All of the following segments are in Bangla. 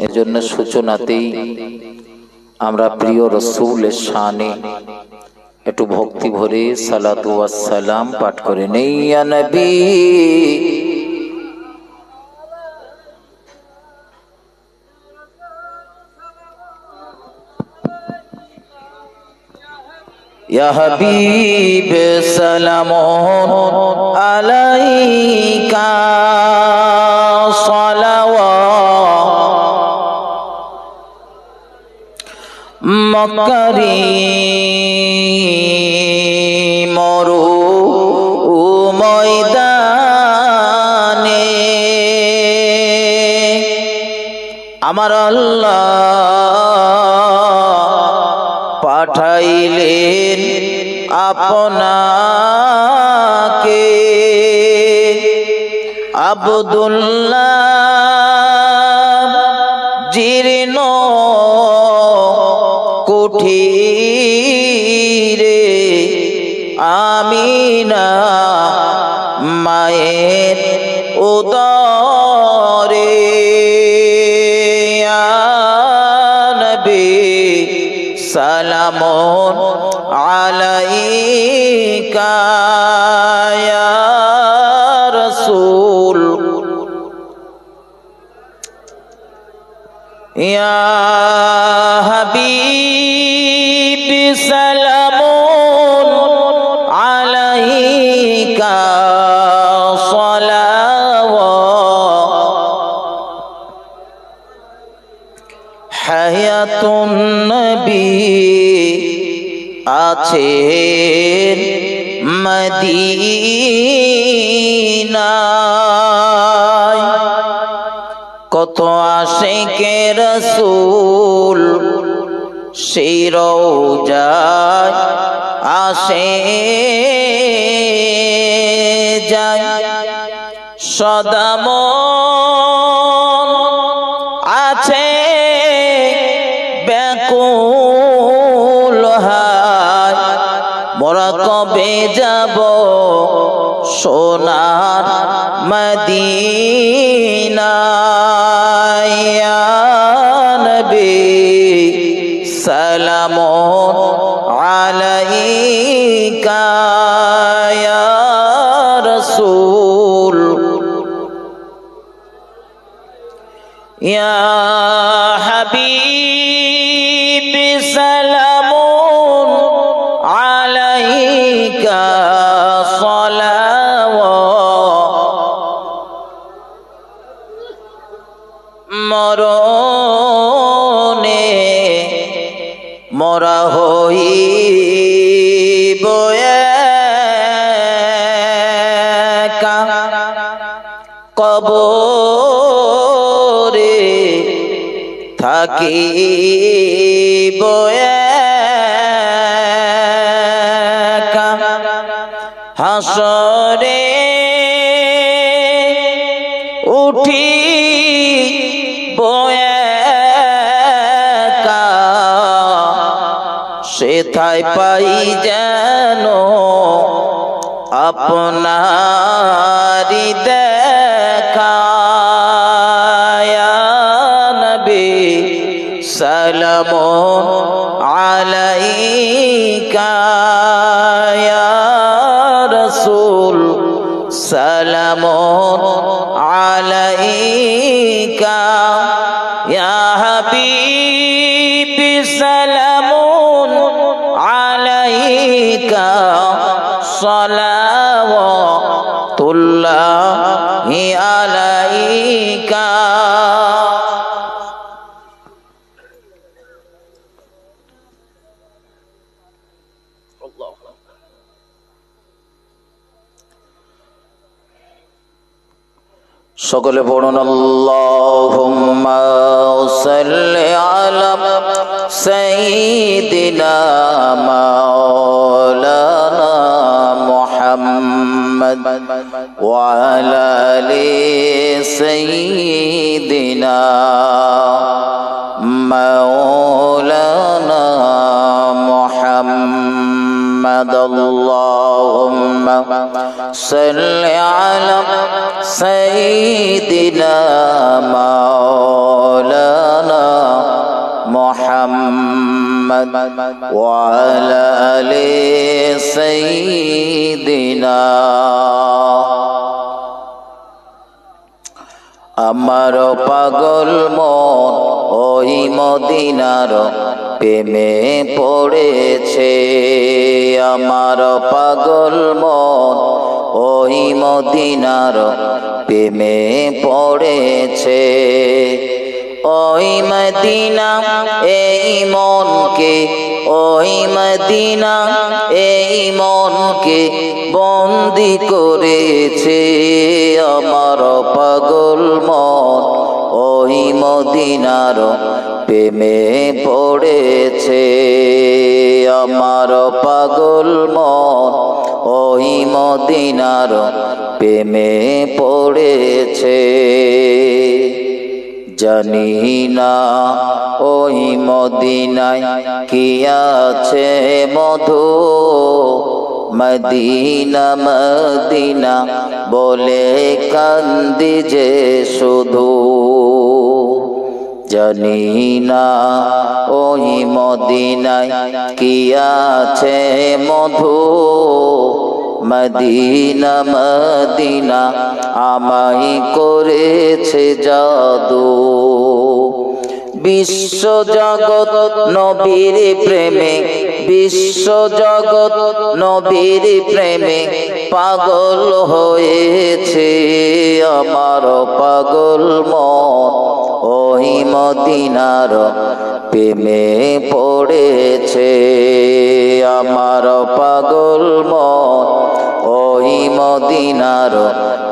এজন্য সূচনাতেই আমরা প্রিয় রাসূলের শানে একটু ভক্তি ভরে সালাতু ওয়াস সালাম পাঠ করে নেই। ইয়া নবী ইয়া হাবিব সালামুন আলাইকা মক্কারি মরু ময়দানে আমার আল্লাহ পাঠাইলেন আপনাকে আব্দুল্লাহ জীর্ণ কুঠিরে আমিনা মায়ের উদরে ইয়া নবী সালামুন আলাইকা ইয়া রাসূল ইয়া হাবিব সালামুন আলাইকা সালাওয়াত হায়াতুন নবী আছেন মদিনায় কত আশিকে রাসূল সেই রওজায় আসে যায় সদা মন আছে ব্যাকুল হায় মোরা কবে যাব সোনার মদিনায় ইয়া নবী সালামুন আলাইকা ইয়া রাসূল ইয়া হাবিব সালামুন আলাইকা মরণে মরা হইব একা কবরে থাকিব একা হাসরে উঠি সেথায় পাই যেন আপনারি দেখা ইয়া নবী সালামুন আলাইকা ইয়া রাসূল সালামুন আলাইকা ইয়া হাবিব সালামুন আলাইকা সালাওয়াতুল্লাহি আলাইকা সকলে পড়ুন আল্লাহুম্মা সাল্লি আলা সাইয়্যিদিনা মাওলানা মুহাম্মদ ওয়া আলা আলি সাইয়্যিদিনা মাওলানা মুহাম্মদ আল্লাহুম্মা সাল্লি আলা سيدنا مولانا وعلى آل سيدنا আমার পাগল মন ওই মদিনার প্রেমে পড়েছে আমার পাগল মন ওই মদিনার প্রেমে পড়েছে ওই মদিনা এই মনকে ওই মদিনা এই মনকে বন্দি করেছে আমার পাগল মন ওই মদিনার প্রেমে পড়েছে আমার পাগল মন ওই মদিনার প্রেমে পড়েছে জানি না ওই মদিনায় কি আছে মধু মদিনা মদিনা বলে কান্দি যে শুধু জানি না ওই মদিনায় কি আছে মধু মদিনা মদিনা আমায় করেছে জাদু বিশ্ব জগৎ নবীর প্রেমে বিশ্ব জগৎ নবীর প্রেমে পাগল হয়েছে আমার পাগল মন ওই মদিনার প্রেমে পড়েছে আমার পাগল মন ওই মদিনার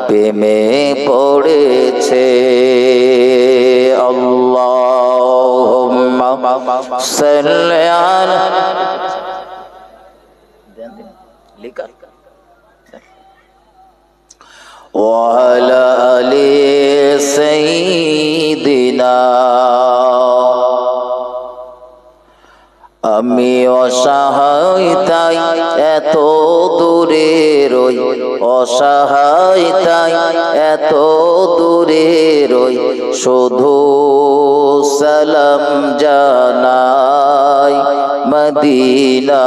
প্রেমে পড়েছে আল্লাহুম্মা সাল্লি আলা লিখা ওয়া আলা আলি সাইয়্যিদিনা আমি অসহায় তাই এত দূরে রই অসহায় তাই এত দূরে রই শুধু সালাম জানাই মদিনা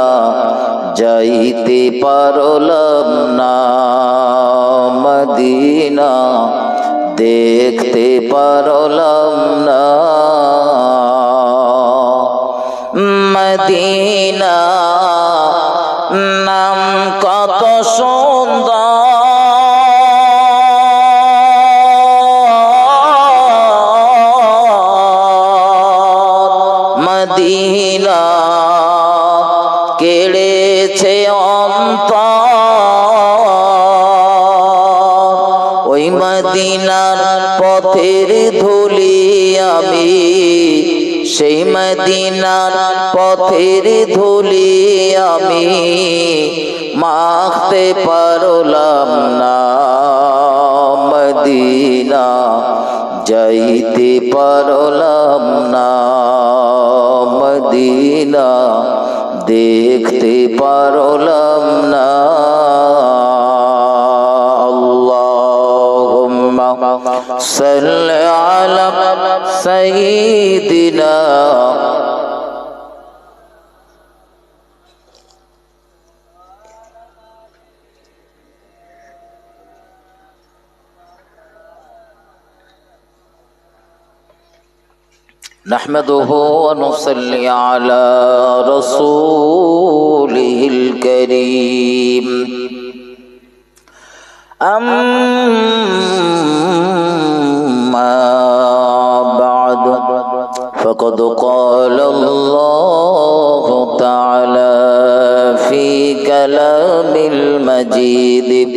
যাইতে পারলাম না মদিনা দেখতে পারলাম না মদিনা নাম কত সুন্দর মদিনা কেড়েছে অন্তর ওই মদিনার পথের ধুলি আমি সেই মদিনার পথের ধুলি আমি মাখতে পারলাম না মদিনা যাইতে পারলাম না মদিনা দেখতে পারলাম না আল্লাহুম্মা সাল্লি আলা সাইয়্যিদিনা نحمده ونصلي على رسوله الكريم أما بعد فقد قال الله تعالى في كلام المجيد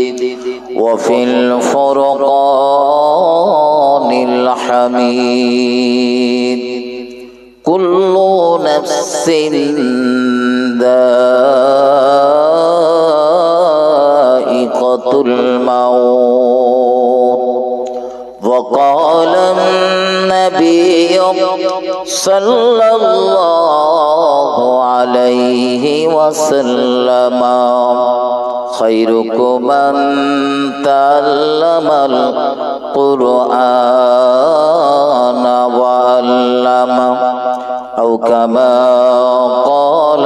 وفي الفرقان الحميد كل نفس ذائقة الموت وقال النبي صلى الله عليه وسلم خيركم من تعلم القرآن وعلمه أو أو كما قال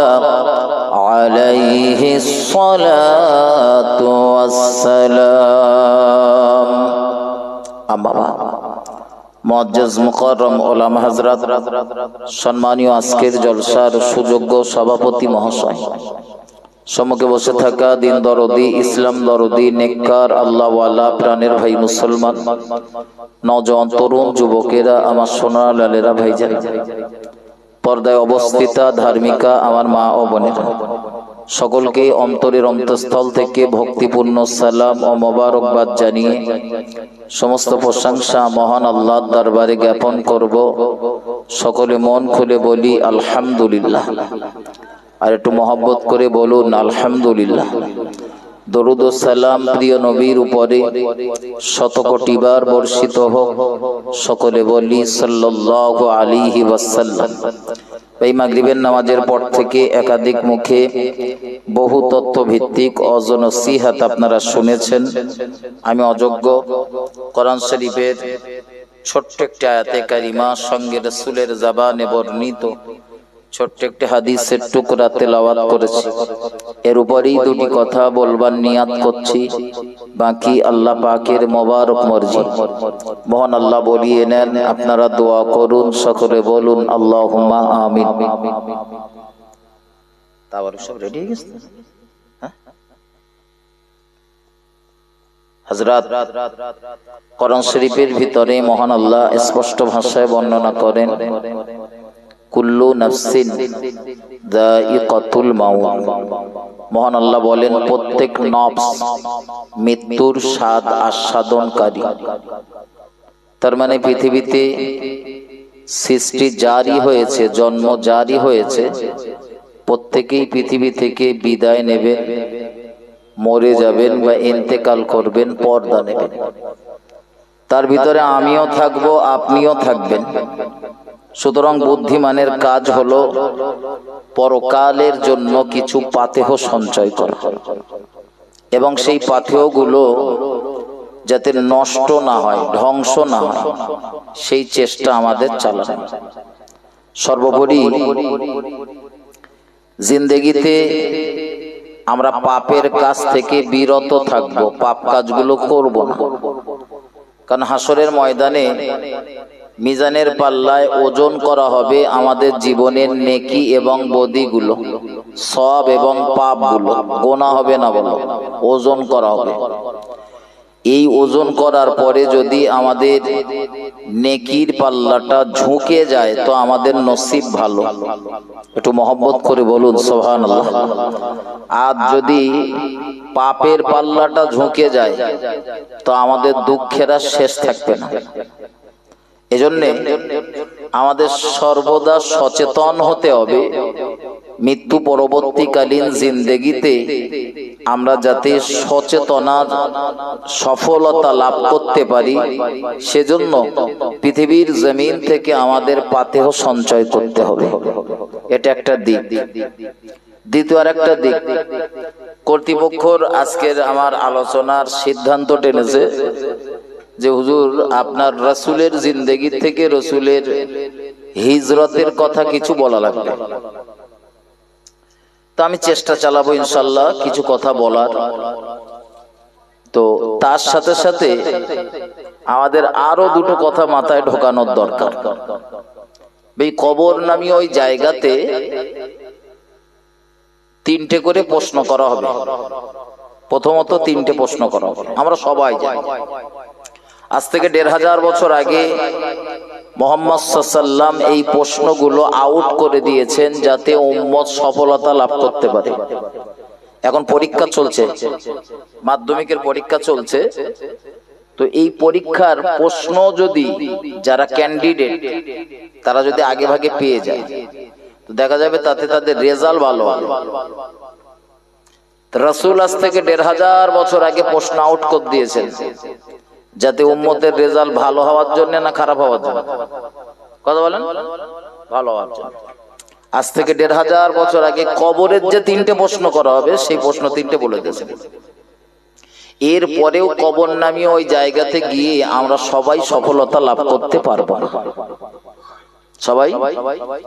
عليه الصلاة والسلام أما بعد মুআজ্জাজ মুকাররম উলামা হযরত সম্মানীয় আজকের জলসার সুযোগ্য সভাপতি মহাশয়, সম্মুখে বসে থাকা দিন দরদি, ইসলাম দরদি, নেককার আল্লাহওয়ালা প্রাণের ভাই মুসলমান, নওজওয়ান তরুণ যুবকেরা, আমার সোনা লালেরা, ভাইজান, পর্দায় অবস্থিতা ধার্মিকা আমার মা ও বোনেরা, সকলকে অন্তরের অন্তঃস্থল থেকে ভক্তিপূর্ণ সালাম ও মোবারকবাদ জানিয়ে সমস্ত প্রশংসা মহান আল্লাহর দরবারে জ্ঞাপন করব। সকলে মন খুলে বলি আলহামদুলিল্লাহ। আর একটু মহব্বত করে বলুন আলহামদুলিল্লাহ। দরুদ ও সালাম প্রিয় নবীর উপরে শত কোটিবার বর্ষিত হোক। সকলে বলি সাল্লাল্লাহু আলাইহি ওয়াসাল্লাম। এই মাগরিবের নামাজের পর থেকে একাধিক মুখে বহু তথ্য ভিত্তিক অজনসিহাত আপনারা শুনেছেন। আমি অযোগ্য কোরআন শরীফের ছোট্ট একটি আয়াতে কারিমা সঙ্গে রাসূলের জবানে বর্ণিত ছোট্ট একটি হাদিসের টুকরা তেলাওয়াত করেছি। এর উপরেই দুটি কথা বলবার নিয়াত করছি, বাকি আল্লাহ পাকের মোবারক মর্জি। মহান আল্লাহ বলিয়ে নেন, আপনারা দোয়া করুন, সকলে বলুন আল্লাহুম্মা আমিন। তাওয়ার সব রেডি হয়ে গেছে? হযরত কোরআন শরীফের ভিতরে মহান আল্লাহ স্পষ্ট ভাষায় বর্ণনা করেন, কুল্লু নাফসিন যায়িকাতুল মাউত। মহান আল্লাহ বলেন, প্রত্যেক নফস মৃত্যুর স্বাদ আস্বাদনকারী। তার মানে পৃথিবীতে সৃষ্টি জারি হয়েছে, জন্ম জারি হয়েছে, প্রত্যেকেই পৃথিবী থেকে বিদায় নেবেন, মরে যাবেন বা ইন্তেকাল করবেন, পর্দা নেবেন। তার ভিতরে আমিও থাকবো, আপনিও থাকবেন। সুতরাং বুদ্ধিমানের কাজ হলো পরকালের জন্য কিছু পাথেয় সঞ্চয় করা, এবং সেই পাথেয়গুলো যাতে নষ্ট না হয়, ধ্বংস না হয়, সেই চেষ্টা আমাদের চালানো। সর্বোপরি জিন্দেগিতে আমরা পাপের কাজ থেকে বিরত থাকবো, পাপ কাজগুলো করব না। কারণ হাসরের ময়দানে মিজানের পাল্লায় ওজন করা হবে আমাদের জীবনের নেকি এবং বদিগুলো, সওয়াব এবং পাপগুলো। গোনা হবে না, বলো, ওজন করা হবে। এই ওজন করার পরে যদি আমাদের নেকির পাল্লাটা ঝুঁকে যায় তো আমাদের নসিব ভালো। একটু মহব্বত করে বলুন সুবহানাল্লাহ। আর যদি পাপের পাল্লাটা ঝুঁকে যায় তো আমাদের দুঃখের আর শেষ থাকবে না। এজন্য আমাদের সর্বদা সচেতন হতে হবে, মৃত্যু পরবর্তীকালীন জিন্দেগিতে আমরা যাতে সচেতনার সফলতা লাভ করতে পারি, সেজন্য পৃথিবীর জমিন থেকে আমাদের পাথেয় সঞ্চয় করতে হবে। এটা একটা দিক। দ্বিতীয় আর একটা দিক, কর্তৃপক্ষর আজকের আমার আলোচনার সিদ্ধান্ত টেনেছে যে হুজুর আপনার রাসূলের জিন্দেগি থেকে রাসূলের হিজরতের কথা কিছু বলা লাগবে। তো আমি চেষ্টা চালাবো ইনশাআল্লাহ কিছু কথা বলার। তো তার সাথে সাথে আমাদের আরো দুটো কথা মাথায় ঢোকানোর দরকার। এই কবর নামী ওই জায়গাতে তিনটে করে প্রশ্ন করা হবে। প্রথমত তিনটে প্রশ্ন করা হবে, আমরা সবাই জানি। আজ থেকে ১৫০০ বছর আগে মুহাম্মদ সাল্লাল্লাহু আলাইহি ওয়াসাল্লাম এই প্রশ্নগুলো আউট করে দিয়েছেন যাতে উম্মত সফলতা লাভ করতে পারে। এখন পরীক্ষা চলছে, মাধ্যমিকের পরীক্ষা চলছে। তো এই পরীক্ষার প্রশ্ন যদি যারা ক্যান্ডিডেট তারা যদি আগে ভাগে পেয়ে যায় তো দেখা যাবে তাতে তাদের রেজাল্ট ভালো হবে। রাসূল আজ থেকে ১৫০০ বছর আগে প্রশ্ন আউট করে দিয়েছেন যাতে উম্মতের রেজাল্ট ভালো হওয়ার জন্য না খারাপ হওয়ার জন্য? কথা বলেন, ভালো হওয়ার জন্য। আজ থেকে ১৫০০ বছর আগে কবরের যে তিনটে প্রশ্ন করা হবে সেই প্রশ্ন তিনটে বলে দিয়েছেন। এর পরেও কবর নামী ওই জায়গাতে গিয়ে আমরা সবাই সফলতা লাভ করতে পারবো না। সবাই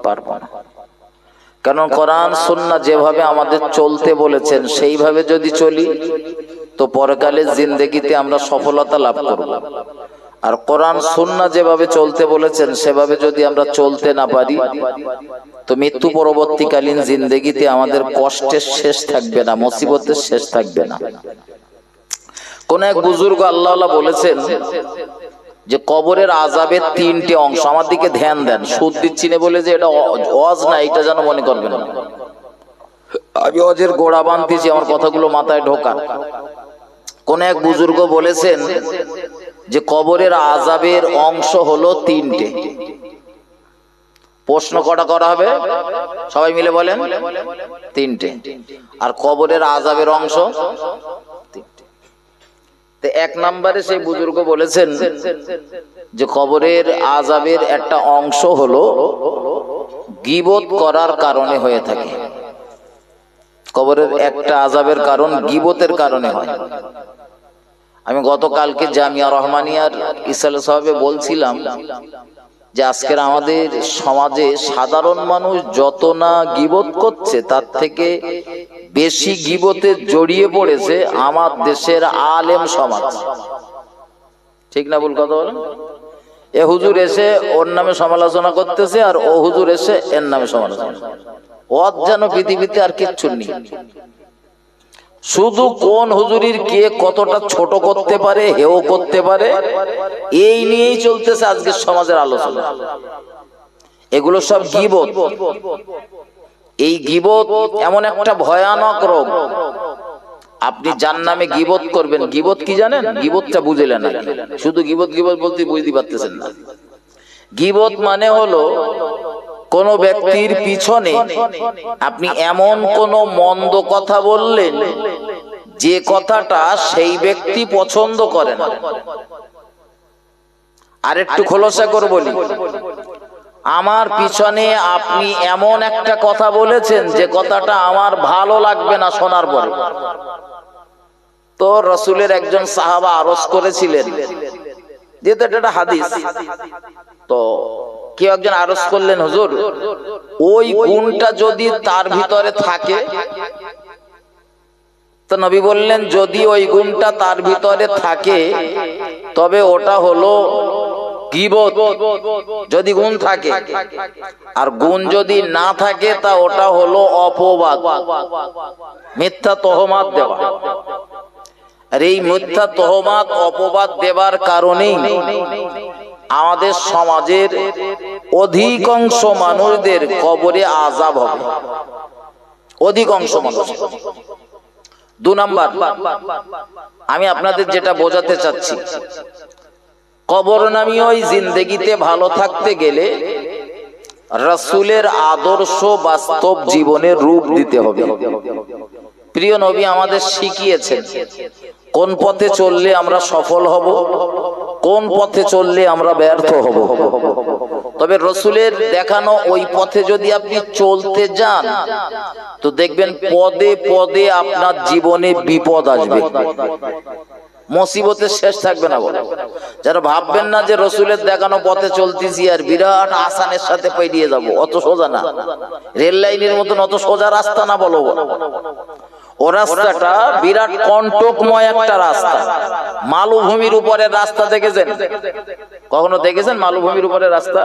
পারবো না। কারণ কোরআন সুন্নাহ যেভাবে আমাদের চলতে বলেছেন সেইভাবে যদি চলি তো পরকালের জিন্দেগিতে আমরা সফলতা লাভ করব। আর কোরআন সুন্নাহ যেভাবে চলতে বলেছেন সেভাবে যদি আমরা চলতে না পারি তো মৃত্যু পরবর্তীকালীন জিন্দেগিতে আমাদের কষ্টের শেষ থাকবে না, মুসিবতের শেষ থাকবে না। কোন এক বুজুর্গ আল্লাহ বলেছেন যে কবরের আযাবের তিনটে অংশ। আমার দিকে ধ্যান দেন, সুদ দিচ্ছি না বলে যে এটা ওয়াজ না এটা যেন মনে করবেন না। আমি ওয়াজের গোড়া বাঁধতেছি, আমার কথাগুলো মাথায় ঢোকা। কোন এক বুজুর্গ বলেছেন যে কবরের আযাবের অংশ হলো তিনটে। প্রশ্ন কটা করা হবে সবাই মিলে বলেন? তিনটে। আর কবরের আযাবের অংশ তিনটে। তো এক নম্বরে সেই বুজুর্গ বলেছেন যে কবরের আযাবের একটা অংশ হলো গীবত করার কারণে হয়ে থাকে। কবরের একটা আযাবের কারণ গীবতের কারণে হয়। আমি গতকালকে জামিয়া রহমানিয়ার ইসলাম সাহেবে বলছিলাম যে আজকের আমাদের সমাজে সাধারণ মানুষ যত না গীবত করছে তার থেকে বেশি গীবতে জড়িয়ে পড়েছে আমার দেশের আলেম সমাজ। ঠিক না ভুল কথা বলেন? এ হুজুর এসে ওর নামে সমালোচনা করতেছে আর ও হুজুর এসে এর নামে সমালোচনা। ওর যেন পৃথিবীতে আর কিচ্ছু নেই। শুধু কোন হুজুরির কে কতটা ছোট করতে পারে, হেও করতে পারে, এই নিয়েই চলতেছে আজকের সমাজের আলোচনা। এগুলো সব গীবত। এই গীবত এমন একটা ভয়ানক রোগ। আপনি যার নামে গীবত করবেন, গীবত কি জানেন? গীবতটা বুঝলেন না, শুধু গীবত গীবত বলতে বুঝতে পারতেছেন না। গীবত মানে হলো কোন ব্যক্তির পিছনে আপনি এমন কোন মন্দ কথা বললেন যে কথাটা সেই ব্যক্তি পছন্দ করে না। আর একটু খোলাসা করে বলি, আমার পিছনে আপনি এমন একটা কথা বলেছেন যে কথাটা আমার ভালো লাগবে না শোনার পরে। তো রাসূলের একজন সাহাবা আরজ করেছিলেন, যেহেতু এটা হাদিস, তো কেউ একজন আরজ করলেন, হুজুর ওই গুণটা যদি তার ভিতরে থাকে, তো নবী বললেন যদি ওই গুণটা তার ভিতরে থাকে তবে ওটা হলো গীবত। যদি গুণ থাকে, আর গুণ যদি না থাকে তা ওটা হলো অপবাদ, মিথ্যা তহমাত দেওয়া। আর এই মিথ্যা তহমাত অপবাদ দেবার কারণেই আমাদের সমাজের অধিকাংশ মানুষদের কবরে আযাব হবে, অধিকাংশ মানুষ। 2 নাম্বার, আমি আপনাদের যেটা বোঝাতে চাচ্ছি, কবর নামী ওই জিন্দেগিতে ভালো থাকতে গেলে রাসূলের আদর্শ বাস্তব জীবনের রূপ দিতে হবে। প্রিয় নবী আমাদের শিখিয়েছেন কোন পথে চললে আমরা সফল হব, কোন পথে চললে আমরা ব্যর্থ হব। তবে রাসূলের দেখানো ওই পথে যদি আপনি চলতে যান তো দেখবেন পদে পদে আপনার জীবনে বিপদ আসবে, মুসিবতের শেষ থাকবে না। বলে যারা ভাববেন না যে রাসূলের দেখানো পথে চলতেছি আর বিরাট আসানের সাথে পেরিয়ে যাব, অত সোজা না। রেল লাইনের মতন অত সোজা রাস্তা না। বলো ও রাস্তাটা বিরাট কণ্টকময় একটা রাস্তা। মালভূমির উপরের রাস্তা দেখেছেন? কখনো দেখেছেন মালভূমির উপরের রাস্তা?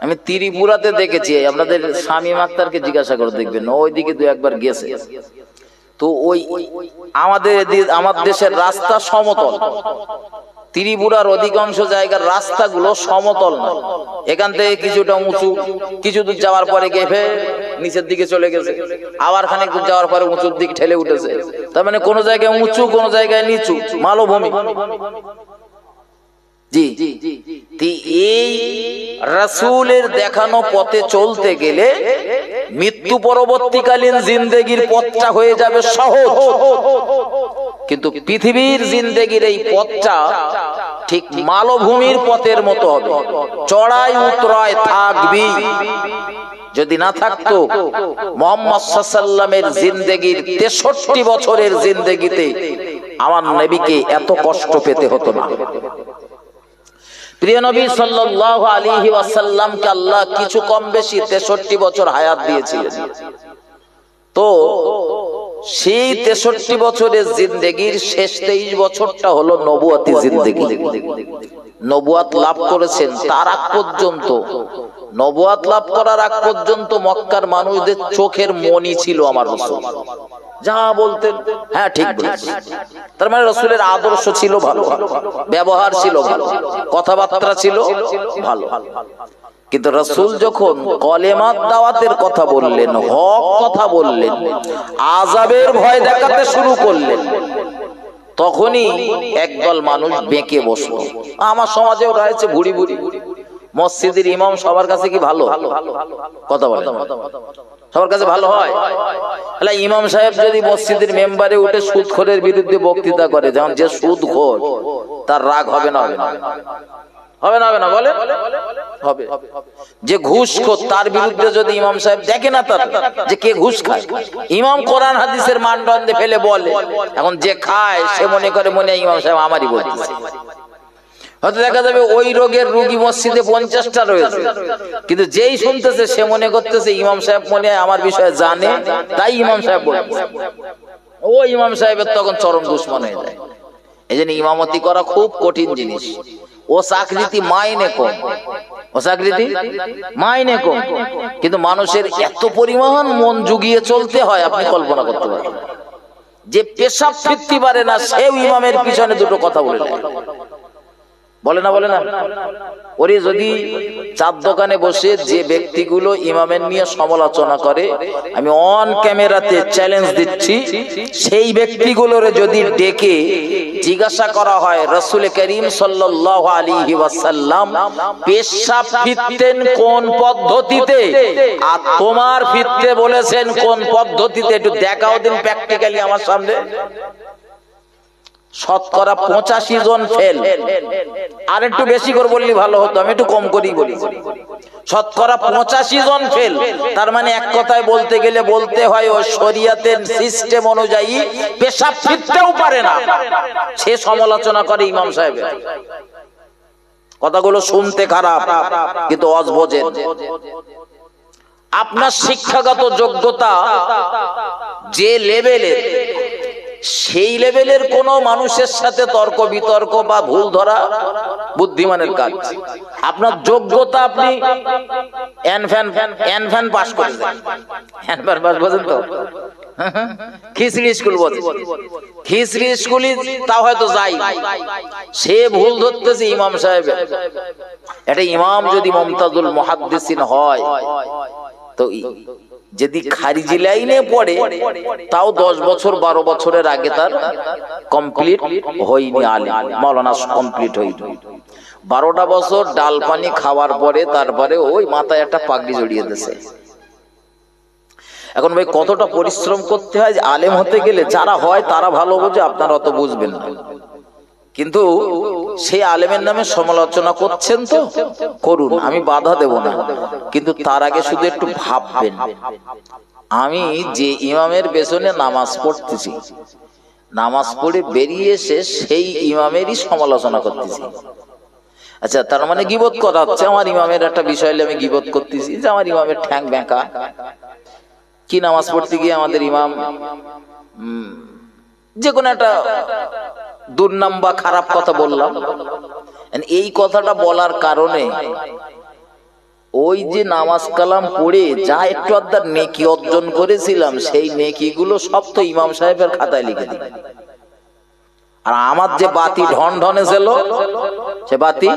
আমি ত্রিপুরাতে দেখেছি। আপনাদের শামীম আক্তারকে জিজ্ঞাসা করে দেখবেন, ওইদিকে 2-1 বার গেছে। তো ওই আমাদের দেশের রাস্তা সমতল, ত্রিপুরার অধিকাংশ জায়গার রাস্তাগুলো সমতল না। এখান থেকে কিছুটা উঁচু, কিছু দূর যাওয়ার পরে গেফে নিচের দিকে চলে গেছে, আবার খানিক দূর যাওয়ার পরে উঁচুর দিকে ঠেলে উঠেছে। তার মানে কোন জায়গায় উঁচু, কোন জায়গায় নিচু, মালভূমি। জি, এই রাসূলের দেখানো পথে চলতে গেলে মৃত্যু পরবর্তীকালীন জিন্দেগির পথটা হয়ে যাবে সহজ, কিন্তু পৃথিবীর জিন্দেগির এই পথটা ঠিক মালভূমির পথের মতো হবে, চড়াই উতরাই থাকবি। যদি না থাকতো মুহাম্মদ সাল্লাল্লাহু আলাইহি ওয়াসাল্লামের জিন্দেগির 63 বছরের জিন্দেগিতে আমার নবীকে এত কষ্ট পেতে হতো না। প্রিয় নবী সাল্লাল্লাহু আলাইহি ওয়াসাল্লামকে আল্লাহ কিছু কম বেশি 63 বছর হায়াত দিয়েছিলেন। তো সেই 63 বছরের জিন্দেগির শেষ 23 বছরটা হলো নবুয়তি জিন্দেগি। নবুয়ত লাভ করেছেন তার আগ পর্যন্ত, নবুয়ত লাভ করার আগ পর্যন্ত মক্কার মানুষদের চোখের মনি ছিল আমার রাসূল। যা বলতেন হ্যাঁ ঠিক বলেছেন। তার মানে রাসূলের আদর্শ ছিল ভালো, ব্যবহার ছিল ভালো, কথাবার্তা ছিল ভালো। কিন্তু রাসূল যখন কলেমাত দাওয়াতের কথা বললেন, হক কথা বললেন, আযাবের ভয় দেখাতে শুরু করলেন, তখনই একদল মানুষ বেঁকে বসলো। আমার সমাজেও রয়েছে বুড়ি বুড়ি মসজিদের ইমাম, সবার কাছে কি ভালো? কথা বলেন, সবার কাছে ভালো হয়? তাহলে ইমাম সাহেব যদি মসজিদের মেম্বারে উঠে সুদখোরের বিরুদ্ধে বক্তৃতা করে, যেমন যে সুদখোর, তার রাগ হবে না? হবে না? হবে না? হবে না? বলে হবে। যে ঘুষখোর, তার বিরুদ্ধে যদি ইমাম সাহেব দেখে না তার যে কে ঘুষ খায়, ইমাম কোরআন হাদিসের মানদণ্ডে ফেলে বলে, এখন যে খায় সে মনে করে মনে ইমাম সাহেব আমারই বলতেছে। হয়তো দেখা যাবে ওই রোগের রোগী মসজিদে 50টা রয়েছে, কিন্তু যেই শুনতেছে সে মনে করতেছে ইমাম সাহেব মনে হয় আমার বিষয়ে জানে, তাই ইমাম সাহেব বলতেছে। ও ইমাম সাহেবের তখন চরম দুশমন হয়ে যায়। এই জন্য ইমামতি করা খুব কঠিন জিনিস। ও চাকরিতে মাইনে কম, ও চাকরিতে মাইনে কম, কিন্তু মানুষের এত পরিমাণ মন জুগিয়ে চলতে হয় আপনি কল্পনা করতে পারেন। যে পেশাব ফিরতে পারে না সেও ইমামের পিছনে দুটো কথা বলে নেয়। বলে না? বলে না? ওরে যদি চার দোকানে বসে যে ব্যক্তিগুলো ইমামের নিয়ে সমালোচনা করে, আমি অন ক্যামেরাতে চ্যালেঞ্জ দিচ্ছি, সেই ব্যক্তিগুলোর যদি ডেকে জিজ্ঞাসা করা হয় রাসূল করিম সাল্লাল্লাহু আলাইহি ওয়াসাল্লাম পেশাব ফিরতেন কোন পদ্ধতিতে, আর তোমার ফিরতে বলেছেন কোন পদ্ধতিতে, একটু দেখাও দিন প্র্যাকটিক্যালি আমার সামনে। শতকরা 85 জন ফেল। আর একটু বেশি করে বললি ভালো হতো, আমি একটু কম করেই বলি। শতকরা 85 জন ফেল। তার মানে এক কথায় বলতে গেলে বলতে হয় ও শরীয়তের সিস্টেম অনুযায়ী পেশাব ফিরতেও পারে না, সে সমালোচনা করে ইমাম সাহেবের। কথাগুলো শুনতে খারাপ কিন্তু অজবোজের। আপনার শিক্ষাগত যোগ্যতা যে লেভেলের, সেই লেভেলের কোন মানুষের সাথে তর্ক বিতর্ক বা ভুল ধরা বুদ্ধিমানের কাজ। আপনার যোগ্যতা, আপনি এনফ্যান পাস করেছেন, এনফ্যান পাস বোঝেন তো? খিচড়ি স্কুল বলে, খিচড়ি স্কুলই তাও হয়তো যাই, সে ভুল ধরতেছে ইমাম সাহেব। এটা ইমাম যদি মুমতাজুল মুহাদ্দিসিন হয়, তো যদি খারিজি লাইনে পড়ে তাও 10 বছর 12 বছরের আগে তার কমপ্লিট হয়নি, আলিম মাওলানা কমপ্লিট হয়নি। 12টা বছর ডাল পানি খাওয়ার পরে তারপরে ওই মাথায় একটা পাগড়ি জড়িয়ে দিয়েছে। এখন ভাই কতটা পরিশ্রম করতে হয় যে আলেম হতে গেলে। যারা হয় তারা ভালো বোঝে, আপনারা অত বুঝবেন না। কিন্তু সেই আলেমের নামে সমালোচনা করছেন তো করুন, আমি বাধা দেব না, কিন্তু তার আগে শুধু একটু ভাববেন, আমি যে ইমামের পেছনে নামাজ পড়তেছি, নামাজ পড়ে বেরিয়ে এসে সেই ইমামেরই সমালোচনা করতেছি। আচ্ছা, তার মানে গীবত করা হচ্ছে। আমার ইমামের একটা বিষয় হলে আমি গীবত করতেছি যে আমার ইমামের ঠ্যাং ব্যাঁকা। কি নামাজ পড়তে গিয়ে আমাদের ইমাম যে কোনো একটা দুর্নাম বা খারাপ কথা বললাম, এই কথাটা বলার কারণে ওই যে নামাজ কালাম পড়ে যা একটু আধা নেকি অর্জন করেছিলাম, সেই নেকি গুলো সব তো ইমাম সাহেবের খাতায় লিখে দিই। আর আমার যে বাতি ঢন ঢনে ছিল, সে বাতি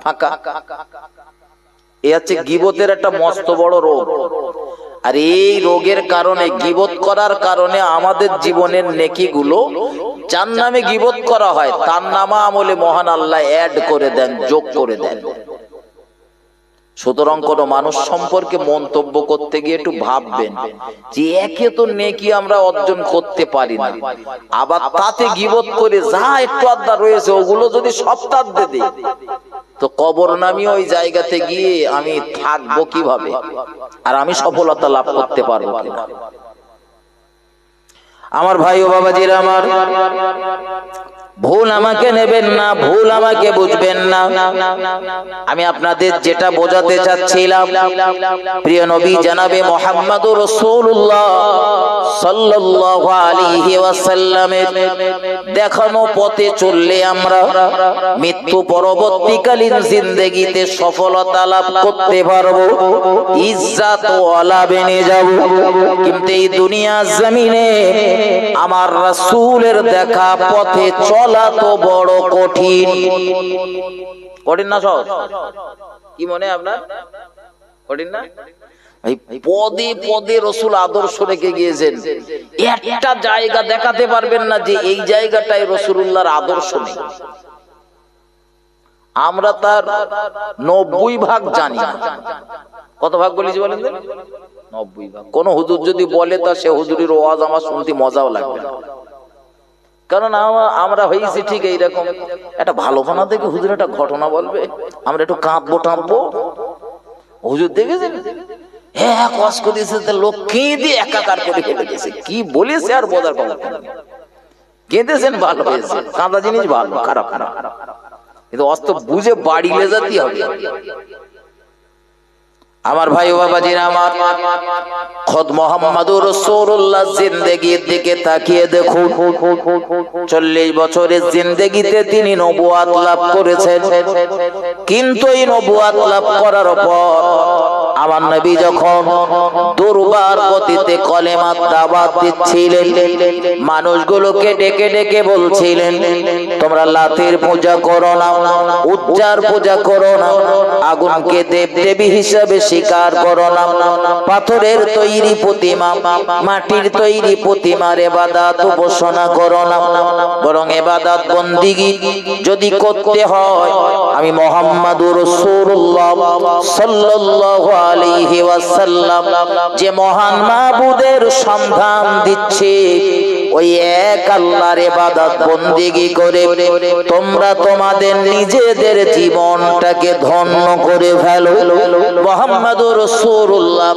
ফাঁকা। এ হচ্ছে গীবতের একটা মস্ত বড় রোগ। আর এই রোগের কারণে, গীবত করার কারণে আমাদের জীবনের নেকি গুলো, যার নামে গীবত করা হয় তার নামা আমলে মহান আল্লাহ অ্যাড করে দেন, যোগ করে দেন। সুতরাং কোন মানুষ সম্পর্কে মন্তব্য করতে গিয়ে একটু ভাববেন যে একে তো নেকি আমরা অর্জন করতে পারি না, আবার তাতে গীবত করে যা একটু আধা রয়েছে ওগুলো যদি সপ্তাহ দিই, তো কবর নামি ওই জায়গাতে গিয়ে আমি থাকবো কিভাবে, আর আমি সফলতা লাভ করতে পারবো কিনা। আমার ভাই ও বাবাজিরা আমার, ভুল আমাকে নেবেন না, ভুল আমাকে বুঝবেন না। আমি আপনাদের যেটা বোঝাতে চাচ্ছিলাম, প্রিয় নবী জনাবে মুহাম্মদুর রাসূলুল্লাহ সাল্লাল্লাহু আলাইহি ওয়াসাল্লামের দেখানো পথে চললে আমরা মৃত্যু পরবর্তীকালীন জিন্দেগিতে সফলতা লাভ করতে পারবো, ইজ্জত ওয়ালা বেনে যাব। কিন্তু এই দুনিয়া জমিনে আমার রাসূলের দেখা পথে চলা তো বড় কঠিন। কঠিন না সহজ? কি মনে আপনার? কঠিন না? পদে পদে রাসূল আদর্শ রেখে গিয়েছেন, একটা জায়গা দেখাতে পারবেন না যে এই জায়গাটায় রাসূলুল্লাহর আদর্শ নেই। আমরা তার 90 ভাগ জানি না। কত ভাগ বলেছি বলেন? 90 ভাগ। কোন হুজুর যদি বলে তা সে হুজুরের ওয়াজ আমার শুনতে মজাও লাগবে না, কারণ আমরা হয়েছি ঠিক এইরকম। একটা ভালো বানা দেখে হুজুর একটা ঘটনা বলবে, আমরা একটু কাঁদবো টাঁপবো। হুজুর দেখেছেন হ্যাঁ কষ্ট করেছে, লোক কেঁদে একাকার করে ফেলে দিয়েছে। কি বলেছে আর বোঝার কথা, কেঁদেছেন ভালো হয়েছে, কাঁদা জিনিস ভালো, খারাপ খারাপ, কিন্তু অস্ত বুঝে বাড়ি লে যেতে হবে। আমার ভাই ও বাবাজিরা আমার, খোদ মুহাম্মদুর রাসূলুল্লাহ জিন্দেগির দিকে তাকিয়ে দেখুন। 40 বছরের জিন্দেগিতে তিনি নবুয়ত লাভ করেছেন, কিন্তু এই নবুয়ত লাভ করার পর আমার নবী যখন দুর্বার গতিতে কলেমার দাওয়াত দিচ্ছিলেন, মানুষগুলোকে ডেকে ডেকে বলছিলেন তোমরা লাতের পূজা করো না, উজ্জার পূজা করো না, আগুনকে দেব দেবী হিসাবে স্বীকার করো না, পাথরের তৈরি প্রতিমা, মাটির তৈরি প্রতিমার ইবাদত উপাসনা করো না, বরং ইবাদত বন্দেগী যদি করতে হয় আমি মুহাম্মদুর রাসূলুল্লাহ সাল্লাল্লাহু আলাইহি ওয়াসাল্লাম যে মহান মাবুদের সন্ধান দিচ্ছে, ওই এক আল্লাহর ইবাদত বন্দেগী করে তোমরা তোমাদের নিজেদের জীবনটাকে ধন্য করে ফেলো। মুহাম্মদুর রাসূলুল্লাহ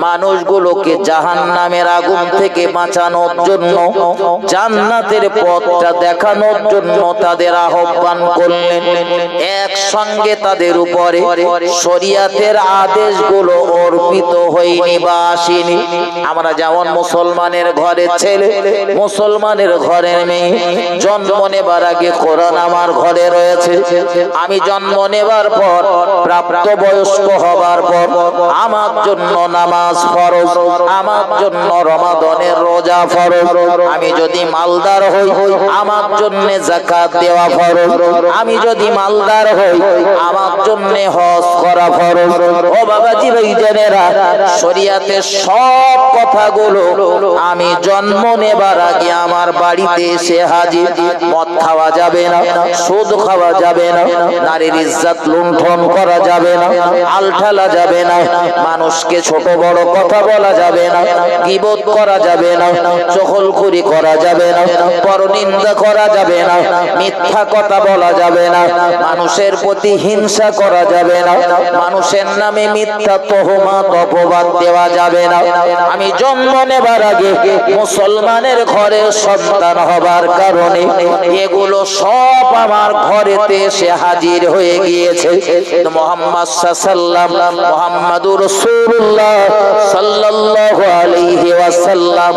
মানুষগুলোকে জাহান্নামের আগুন থেকে বাঁচানোর জন্য, জান্নাতের পথটা দেখানোর জন্য তাদের আহ্বান করলেন। একসঙ্গে তাদের উপরে শরীয়তের আদেশগুলো অর্পিত হয়নি বা আসেনি। আমরা যেমন মুসলমানের ঘরের ছেলে, মুসলমানের ঘরের মেয়ে, জন্ম নেবার আগে কোরআন আমার ঘরে রয়েছে, আমি জন্ম নেবার পর প্রাপ্ত বয়স্ক হবার পর আমার জন্য নামাজ ফরজ, আমার জন্য রমাদানের রোজা ফরজ, আমি যদি মালদার হই আমার জন্য যাকাত দেওয়া ফরজ, আমি যদি মালদার হই আমার জন্য হজ করা ফরজ। ও বাবাজি ভাইজানেরা, শরীয়তের সব কথাগুলো আমি জন্ম নেবার আগে আমার বাড়িতে এসে হাজির। মদ খাওয়া যাবে না, সুদ খাওয়া যাবে না, নারীর ইজ্জত লুণ্ঠন করা যাবে না, আলঠালা যাবে না, মানুষকে ছোট বড় কথা বলা যাবে না, গীবত করা যাবে না, চগলখুরি করা যাবে না, পরনিন্দা করা যাবে না, মিথ্যা কথা বলা যাবে না, মানুষের প্রতি হিংসা করা যাবে না, মানুষের নামে মিথ্যা তহমত অপবাদ দেওয়া যাবে না। আমি জন্ম নেবার আগে মুসলমানের ঘরে সন্তান হবার কারণে এগুলো সব আমার ঘরেতে এসে হাজির হয়ে গিয়েছে। মুহাম্মদ সাল্লাল্লাহু মুহাম্মদুর রাসূলুল্লাহ সাল্লাল্লাহু আলাইহি ওয়াসাল্লাম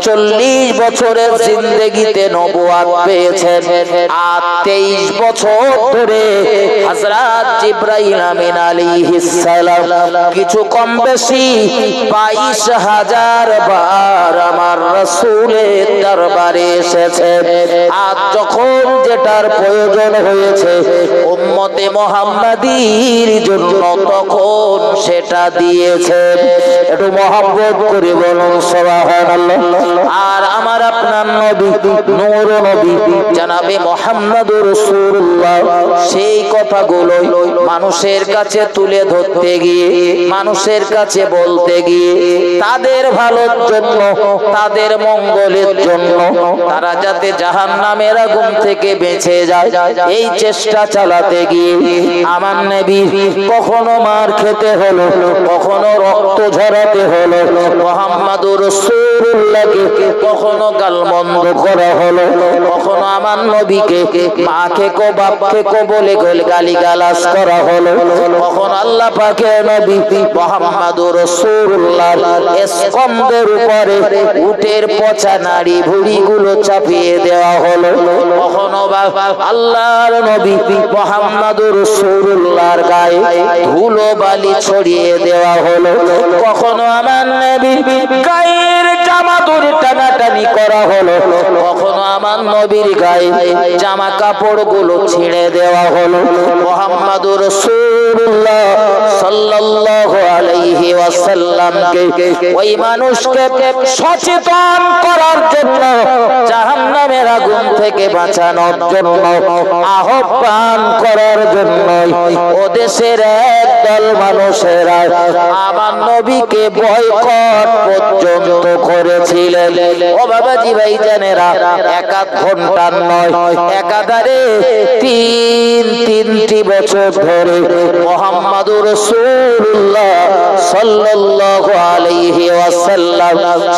40 বছরের জিন্দেগিতে নবুয়ত পেয়েছেন, আর 23 বছর ধরে হযরত জিবরাইল আমিন আলাইহিস সালাম কিছু কম বেশি 22,000 বার আমার রাসূলের দরবারে এসেছেন। আজ যখন যেটার প্রয়োজন হয়েছে উম্মতে মুহাম্মাদীর জন্য তখন সেটা দিয়েছেন। একটু মহব্বত করে বলুন সুবহানাল্লাহ। আর আমার আপনার নবী, নূর নবী জনাবে মুহাম্মদুর রাসূলুল্লাহ সেই কথাগুলো মানুষের কাছে তুলে ধরতে গিয়ে, মানুষের কাছে বলতে গিয়ে, তাদের ভালোর জন্য, তাদের মঙ্গলের জন্য, তারা যাতে জাহান্নামের আগুন থেকে বেঁচে যায় এই চেষ্টা চালাতে গিয়ে আমার নবী কখনো মার খেতে হলো, কখনো রক্ত ঝরা করাতে হলো, মুহাম্মাদুর রাসূলুল্লাহকে কখনো গালমন্দ করা হলো, কখনো আমার নবীকে মা খেকো বাপ খেকো বলে গালিগালাজ করা হলো, কখনো আল্লাহ পাকের নবী মুহাম্মাদুর রাসূলুল্লাহর স্কন্ধের উপরে উটের পচা নাড়ি ভুঁড়িগুলো চাপিয়ে দেওয়া হলো, কখনো বা আল্লাহর নবী মুহাম্মাদুর রাসূলুল্লাহর গায়ে ধুলো বালি ছড়িয়ে দেওয়া হলো, কখনো আমার নবী গায়ের জামা ধরে টানাটানি করা হলো, কখনো আমার নবীর গায়ে জামা কাপড়গুলো ছিঁড়ে দেওয়া হলো। মুহাম্মাদুর রাসূলুল্লাহ সাল্লাল্লাহু আলাইহি ওয়াসাল্লামকে ওই মানুষকে সচেতন করার জন্য, জাহান্নামের আগুন থেকে বাঁচানোর জন্য, আহ্বান করার জন্য ও দেশের একদল মানুষেরা আমার নবীকে বয়কট পর্যন্ত করেছিলেন। ও বাবাজি ভাইজানেরা, এক আধ ঘন্টা নয়, একাধারে তিনটি বছর ধরে মুহাম্মাদুর রাসূলুল্লাহ সাল্লাল্লাহু আলাইহি ওয়াসাল্লাম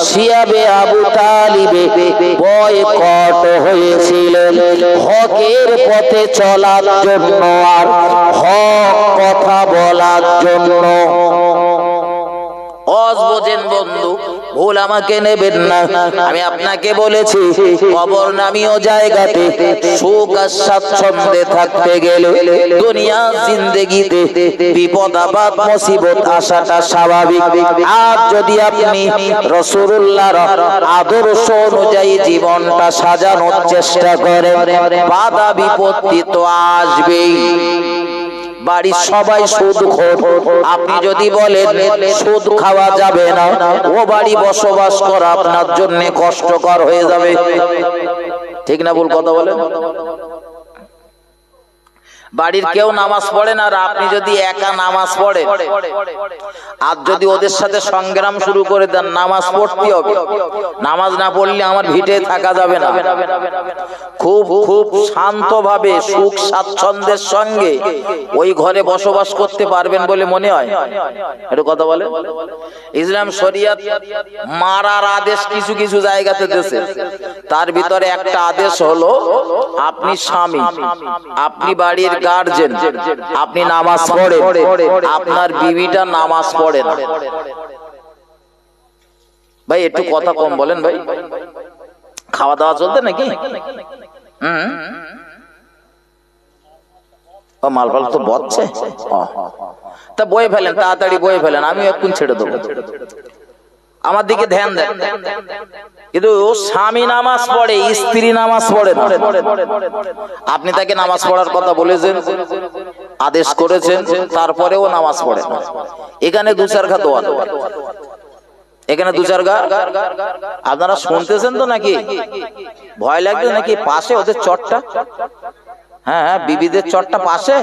শিয়াবে আবু তালিবে বয়কট হয়েছিলেন, হকের পথে চলার জন্য আর হক কথা বলার জন্য। বোঝেন বন্ধু, ভুল আমাকে নেবেন না, আমি আপনাকে বলেছি কবর নামীয় জায়গাতে সুখ আর স্বাচ্ছন্দ্যে থাকতে গেলে দুনিয়া জিন্দেগিতে বিপদ আপদ মুসিবত আসাটা স্বাভাবিক। আর যদি আপনি রাসূলুল্লাহর আদর্শ অনুযায়ী জীবনটা সাজানোর চেষ্টা করেন, বাধা বিপত্তি তো আসবেই। বাড়ির সবাই সুদখোর, আপনি যদি বলেন সুদ খাওয়া যাবে না, ও বাড়ি বসবাস করা আপনার জন্য কষ্টকর হয়ে যাবে। ঠিক না ভুল কথা বলেন? বাড়ির কেউ নামাজ পড়ে না, আর আপনি যদি একা নামাজ পড়েন আর যদি ওদের সাথে সংগ্রাম শুরু করে দেন, নামাজ পড়তে হবে। নামাজ না পড়লে আমার ভিটে থাকা যাবে না। খুব খুব শান্তভাবে সুখ স্বাচ্ছন্দ্যের সঙ্গে ওই ঘরে বসবাস করতে পারবেন বলে মনে হয়? একটু কথা বলে। ইসলাম শরিয়ত মারার আদেশ কিছু কিছু জায়গাতে দিয়েছে, তার ভিতরে একটা আদেশ হলো, আপনি স্বামী, আপনি বাড়ির গার্জেন, আপনি নামাজ পড়েন, আপনার বিবিটা নামাজ পড়ে না। ভাই একটু কথা কম বলেন ভাই, খাওয়া দাওয়া চলতে নাকি? মালপাল তো বচ্ছে, তা বয়ে ফেলেন, তাড়াতাড়ি বয়ে ফেলেন, আমি এখন ছেড়ে দেবো। আমার দিকে ধ্যান দেন। কিন্তু স্বামী নামাজ পড়ে, স্ত্রী নামাজ পড়ে না। আপনি তাকে নামাজ পড়ার কথা বলেছেন, আদেশ করেছেন, তারপরেও নামাজ পড়ে না। এখানে দু চার ঘা দোয়া, এখানে দু চার ঘা। আপনারা শুনতেছেন তো নাকি? ভয় লাগবে নাকি? পাশে ওদের চটটা, হ্যাঁ বিবিদের চটটা পাশে,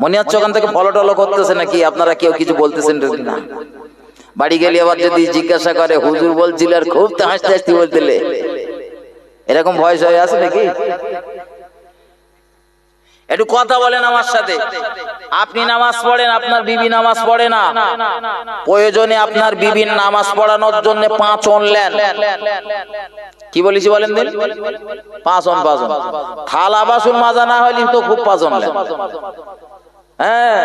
মনে হচ্ছে ওখান থেকে ফলো টলো করতেছে নাকি? আপনারা কেউ কিছু বলতেছেন না? বাড়ি গেলে আবার যদি জিজ্ঞাসা করে, হুজুর বলছিল আর খুব তো হাসতে হাসতে বলতেলে, এরকম ভয় হয়ে আছে নাকি? একটু কথা বলেন আমার সাথে। আপনি নামাজ পড়েন, আপনার বিবি নামাজ পড়ে না, প্রয়োজনে আপনার বিবির নামাজ পড়ানোর জন্য 5 অনলেন। কি বলেছি বলেন দিন? 5 অন। থালা বাসন মাজা না হলে তো খুব 5 অনলেন। হ্যাঁ,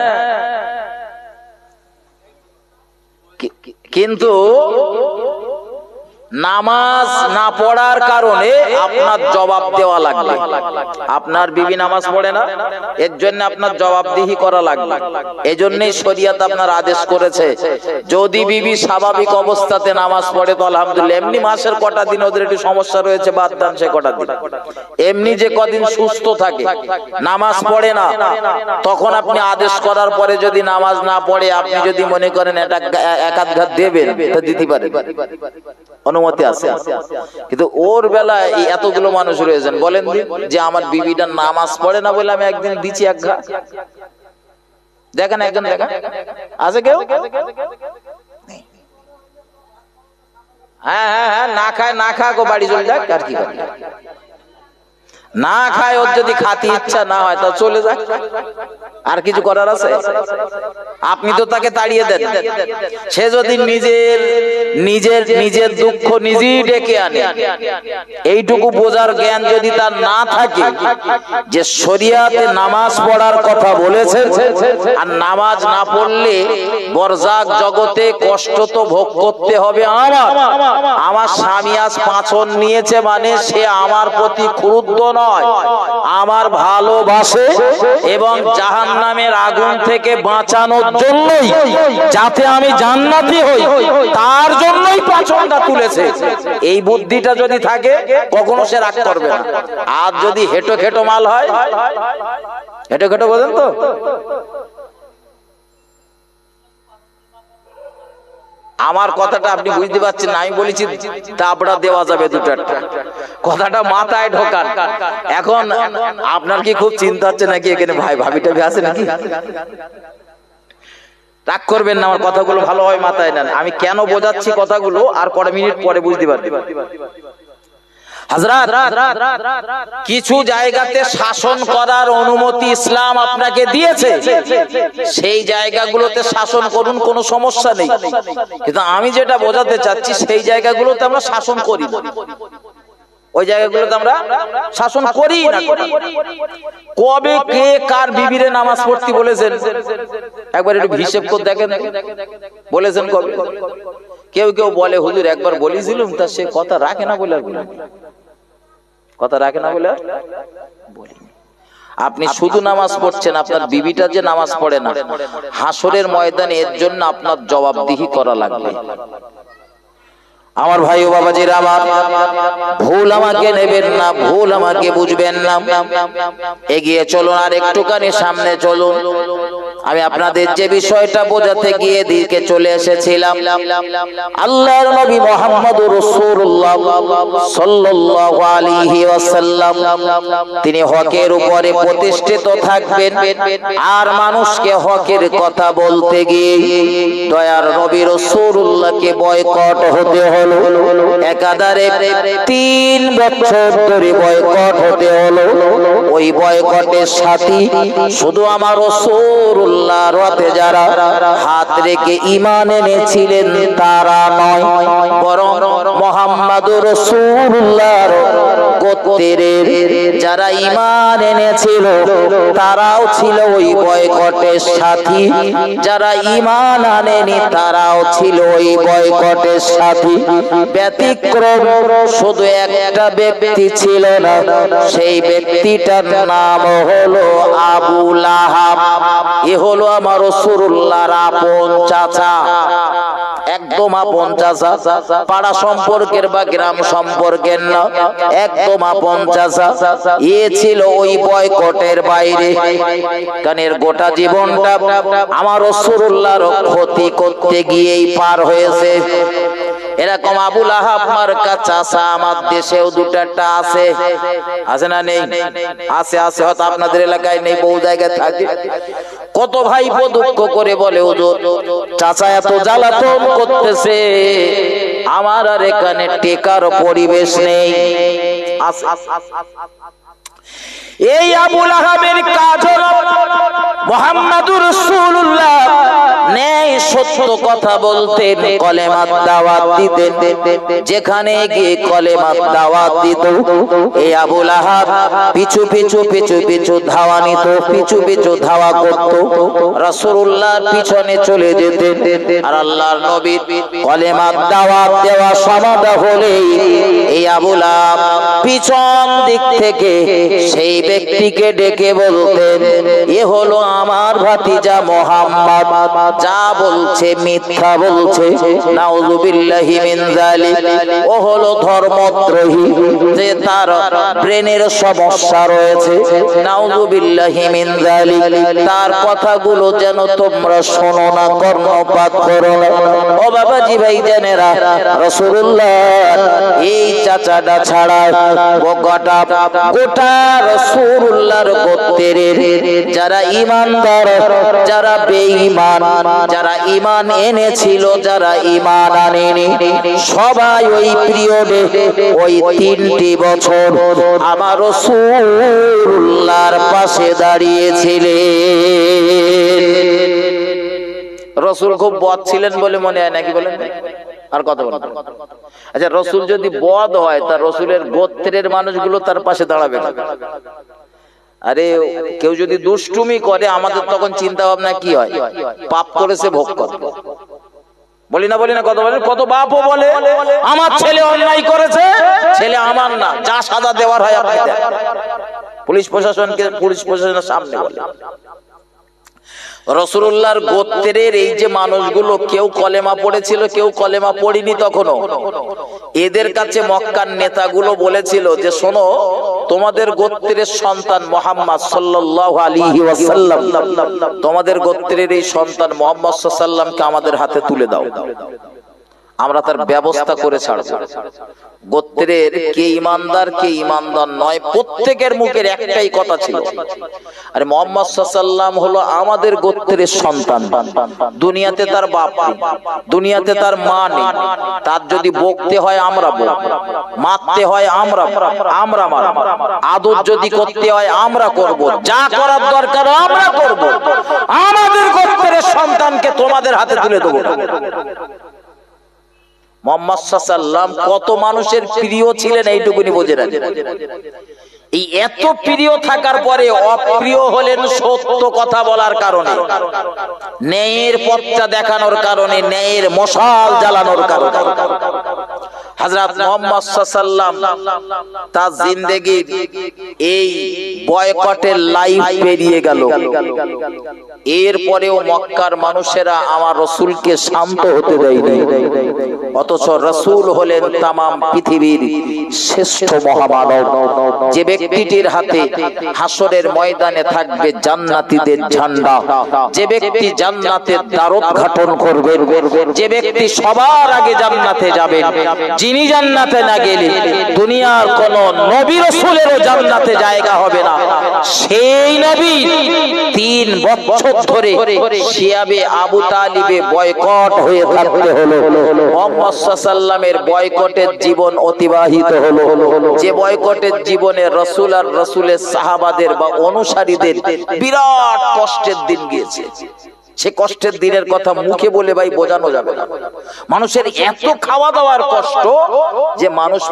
কিন্তু নামাজ না পড়ার কারণে আপনার জবাব দেওয়া লাগবে। আপনার বিবি নামাজ পড়ে না, এর জন্য আপনার জবাবদিহি করা লাগবে। এই জন্যই শরীয়ত আপনার আদেশ করেছে, যদি বিবি স্বাভাবিক অবস্থাতে নামাজ পড়ে তো আলহামদুলিল্লাহ। এমনি মাসের কটা দিন ওদের একটু সমস্যা রয়েছে, বাদ দেন সে কটা দিন। এমনি যে কদিন সুস্থ থাকে, নামাজ পড়ে না, তখন আপনি আদেশ করার পরে যদি নামাজ না পড়ে, আপনি যদি মনে করেন এটা এক আধ ঘাত দেবেন, তা দিতে পারেন, অনুমতি আছে। কিন্তু ওর বেলায় এতগুলো মানুষ রয়েছেন, বলেন যে আমার বিবিটা নামাজ পড়ে না বলে আমি একদিন দিচ্ছি এক ঘা। দেখেন একজন, দেখেন আছে কেউ? হ্যাঁ, না খায় গো, বাড়ি চলে যাক, আর কি করে। না খায়, ওর যদি খাতি ইচ্ছা না হয় তা চলে যাক, আর কিছু করার আছে? আপনি তো তাকে তাড়িয়ে দেন। সে যদি নিজের নিজের নিজের দুঃখ নিজেই ডেকে আনে, এইটুকু বোঝার জ্ঞান যদি তার না থাকে যে শরিয়াতে নামাজ পড়ার কথা বলেছে, আর নামাজ না পড়লে বরজাক জগতে কষ্ট তো ভোগ করতে হবে। আমার স্বামী আজ পাঁচন নিয়েছে মানে সে আমার প্রতি ক্রুদ্ধ নয়, আমার ভালোবাসে এবং জাহান্নামের আগুন থেকে বাঁচানোর জন্যই, যাতে আমি জান্নাতি হই, তার জন্যই পাঁচনটা তুলেছে। এই বুদ্ধিটা যদি থাকে কখনো সে রাগ করবে না। আর যদি হেঁটো খেটো মাল হয়, হেঁটো খেটো বোঝেন তো, আমার কথাটা আপনি বুঝতে পারছেন না? আমি বলেছি দাবড়া দেওয়া যাবে দুটো একটা, কথাটা মাথায় ঢোকান। এখন আপনার কি খুব চিন্তা হচ্ছে নাকি এখানে ভাই ভাবিটা আছে নাকি? রাগ করবেন না, আমার কথাগুলো ভালোভাবে মাথায় নেন। আমি কেন বোঝাচ্ছি কথাগুলো আর কটা মিনিট পরে বুঝতে পারবেন। হযরত, কিছু জায়গাতে শাসন করার অনুমতি ইসলাম আপনাকে দিয়েছে, সেই জায়গাগুলোতে শাসন করুন, কোনো সমস্যা নেই। কিন্তু আমি যেটা বোঝাতে চাচ্ছি, সেই জায়গাগুলোতে আমরা শাসন করি না, ওই জায়গাগুলোতে আমরা শাসন করি না। কবে কে কার বিবিরে নামাজ পড়তে বলেছেন একবার একটু হিসেব করে দেখেন, বলেছেন কবে? কেউ কেউ বলে হুজুর একবার বলেছিলাম, তা সে কথা রাখে না বলে, কথা রাখে না বলে বলি। আপনি শুধু নামাজ পড়ছেন, আপনার বিবিটা যে নামাজ পড়ে না, হাসরের ময়দানে এর জন্য আপনার জবাবদিহি করা লাগবে। আমার ভাই ও বাবাজিরা আমার, ভুল আমাকে নেবেন না, ভুল আমাকে বুঝবেন না। এগিয়ে চলুন, আর একটুখানি সামনে চলুন। আমি আপনাদের যে বিষয়টা বোঝাতে গিয়ে দিকে চলে এসেছিলাম, আল্লাহর নবী মুহাম্মদুর রাসূলুল্লাহ সাল্লাল্লাহু আলাইহি ওয়াসাল্লাম তিনি হকের উপরে প্রতিষ্ঠিত থাকবেন। আর মানুষকে হকের কথা বলতে গিয়ে দয়ার নবী রাসূলুল্লাহকে বয়কট হতে হলো। একাধারে 3 বছর ধরে বয়কট হতে হলো। ওই বয়কটের সাথী শুধু আমার রাসূলুল্লাহর রাতে যারা হাত রেখে ঈমান এনেছিলেন তারা নয়, বরং মুহাম্মদুর রাসূলুল্লাহর গোত্রের যারা ঈমান এনেছিল তারাও ছিল ওই বয়কটের সাথী। যারা ঈমান আনেনি তারাও ছিল ওই বয়কটের সাথী। ব্যতিক্রম শুধু একটা ব্যক্তি ছিল না, সেই ব্যক্তিটার নাম হলো আবু লাহাব। এ হলো আমার রাসূলুল্লাহর আপন চাচা, একদম আপন চাচা, পাড়া সম্পর্কের বা গ্রাম সম্পর্কের না, একদম আপন চাচা। এ ছিল ওই বয়কটের বাইরে, কারণ গোটা জীবনটা আমার রাসূলুল্লাহর ক্ষতি করতে গিয়েই পার হয়েছে। এরকম আবু লাহাব মার্কা চাচা আমার দেশেও দুটা আছে, আছে না নেই? আছে, আছে, হয়তো আপনাদের এলাকায় নেই, বহু জায়গায় থাকে। কত ভাই দুঃখ করে বলে হুজুর চাচা এত জ্বালাতন করতেছে, আমার আর এখানে টেকার পরিবেশ নেই। এই আবু লাহাবের কাজ হলো মুহাম্মদুর রাসূলুল্লাহ ন্যায় সত্য কথা বলতেন, কলেমার দাওয়াত দিতেন। যেখানে গিয়ে কলেমার দাওয়াত দিত, এই আবু লাহাব পিছু পিছু পিছু পিছু ধাওয়া নিত, পিছু পিছু ধাওয়া করত, রাসূলুল্লাহর পিছনে চলে যেতেন। আর আল্লাহর নবী কলেমার দাওয়াত দেওয়া সমাধা হলে এই আবু লাহাব পিছন দিক থেকে সেই ব্যক্তিকে ডেকে বলতেন, এ হলো আমার ভাতিজা মুহাম্মদ, যা বলছে মিথ্যা বলছে, নাউযুবিল্লাহি মিন যালিক। ও হলো ধর্মদ্রোহী, যে তার ব্রেনের সমস্যা রয়েছে, নাউযুবিল্লাহি মিন যালিক। তার কথাগুলো যেন তোমরা শোনো না, কর্ণপাত করো না। ও বাবাজি ভাই জানেরা, রাসূলুল্লাহ এই চাচাটা ছাড়া গোটা রাসূলুল্লাহর গোত্রের যারা ঈমানদার, যারা বেঈমান, যারা ঈমান এনেছিল, যারা ঈমান আনেনি, সবাই ওই পিরিয়ডে ওই 3টি বছর আমার রাসূলুল্লাহর পাশে দাঁড়িয়েছিলেন। রাসূল খুব বদ ছিলেন বলে মনে হয় নাকি বলেন? আর কথা বলেন। আচ্ছা, রাসূল যদি বদ হয় তা রাসূলের গোত্রের মানুষগুলো তার পাশে দাঁড়াবে না? আরে কেউ যদি দুষ্টুমি করে আমাদের তখন চিন্তা ভাবনা কি হয়? পাপ করেছে ভোগ করবে। বলি না কথা বলেন। কত বাপও বলে আমার ছেলে অন্যায় করেছে, ছেলে আমার না, যা সাজা দেওয়ার হয় আপনি দেন। পুলিশ প্রশাসনের সামনে বলে। রাসূলুল্লাহর গোত্রের এই যে মানুষগুলো, কেউ কলেমা পড়েছিল, কেউ কলেমা পড়েনি তখনও, এদের কাছে মক্কার নেতাগুলো বলেছিল যে শোনো, তোমাদের গোত্রের সন্তান মুহাম্মদ সাল্লাল্লাহু আলাইহি ওয়াসাল্লাম, তোমাদের গোত্রের এই সন্তান মুহাম্মদ সাল্লাল্লাহু আলাইহি ওয়াসাল্লামকে আমাদের হাতে তুলে দাও, আমরা তার ব্যবস্থা করে ছাড়ব। গোত্রের কে ইমানদার কে ইমানদার নয় প্রত্যেকের মুখের একটাই কথা ছিল, আরে মুহাম্মদ সাল্লাল্লাহু আলাইহি ওয়াসাল্লাম হলো আমাদের গোত্রের সন্তান, দুনিয়াতে তার বাপ নেই, দুনিয়াতে তার মা নেই, তার যদি বকতে হয় আমরা বকব, মারতে হয় আমরা মারব, আদর যদি করতে হয় আমরা করব, যা করার দরকার আমরা করব, আমাদের গোত্রের সন্তানকে তোমাদের হাতে তুলে দেব। মুহাম্মদ সাল্লাল্লাহু আলাইহি ওয়াসাল্লাম কত মানুষের প্রিয় ছিলেন এইটুকুনি বুঝে রাখেন। এই এত প্রিয় থাকার পরে অপ্রিয় হলেন সত্য কথা বলার কারণে, ন্যায়ের পথটা দেখানোর কারণে, ন্যায়ের মশাল জ্বালানোর কারণে। হযরত মুহাম্মদ সাল্লাল্লাহু আলাইহি ওয়াসাল্লাম তার জিন্দেগির এই বয়কটের লাইফ পেরিয়ে গেল, এরপরেও মক্কার মানুষেরা আমার রাসূলকে শান্ত হতে দেয়নি। অথচ রাসূল হলেন তামাম পৃথিবীর শ্রেষ্ঠ মহামানব, যে ব্যক্তিটির হাতে হাসরের ময়দানে থাকবে জান্নাতীদের ঝান্ডা, যে ব্যক্তি জান্নাতের দ্বারোদ্ঘাটন করবে, যে ব্যক্তি সবার আগে জান্নাতে যাবেন, যিনি জান্নাতে না গেলে দুনিয়ার কোন নবী রাসূলেরও জান্নাতে জায়গা হবে না, সেই নবী 3 বছর ধরে শিয়াবে আবু তালিবে বয়কট হয়ে থাকতে হলো। মুহাম্মদ সাল্লাল্লাহু আলাইহি ওয়াসাল্লামের বয়কটের জীবন অতিবাহিত হলো, যে বয়কটের জীবনে রাসূল আর রাসূলের সাহাবাদের বা অনুসারীদের বিরাট কষ্টের দিন গিয়েছে। সে কষ্টের দিনের কথা মুখে বলে ভাই বোঝানো যাবে না। মানুষের এত খাওয়া দাওয়ার কষ্ট যে মানুষ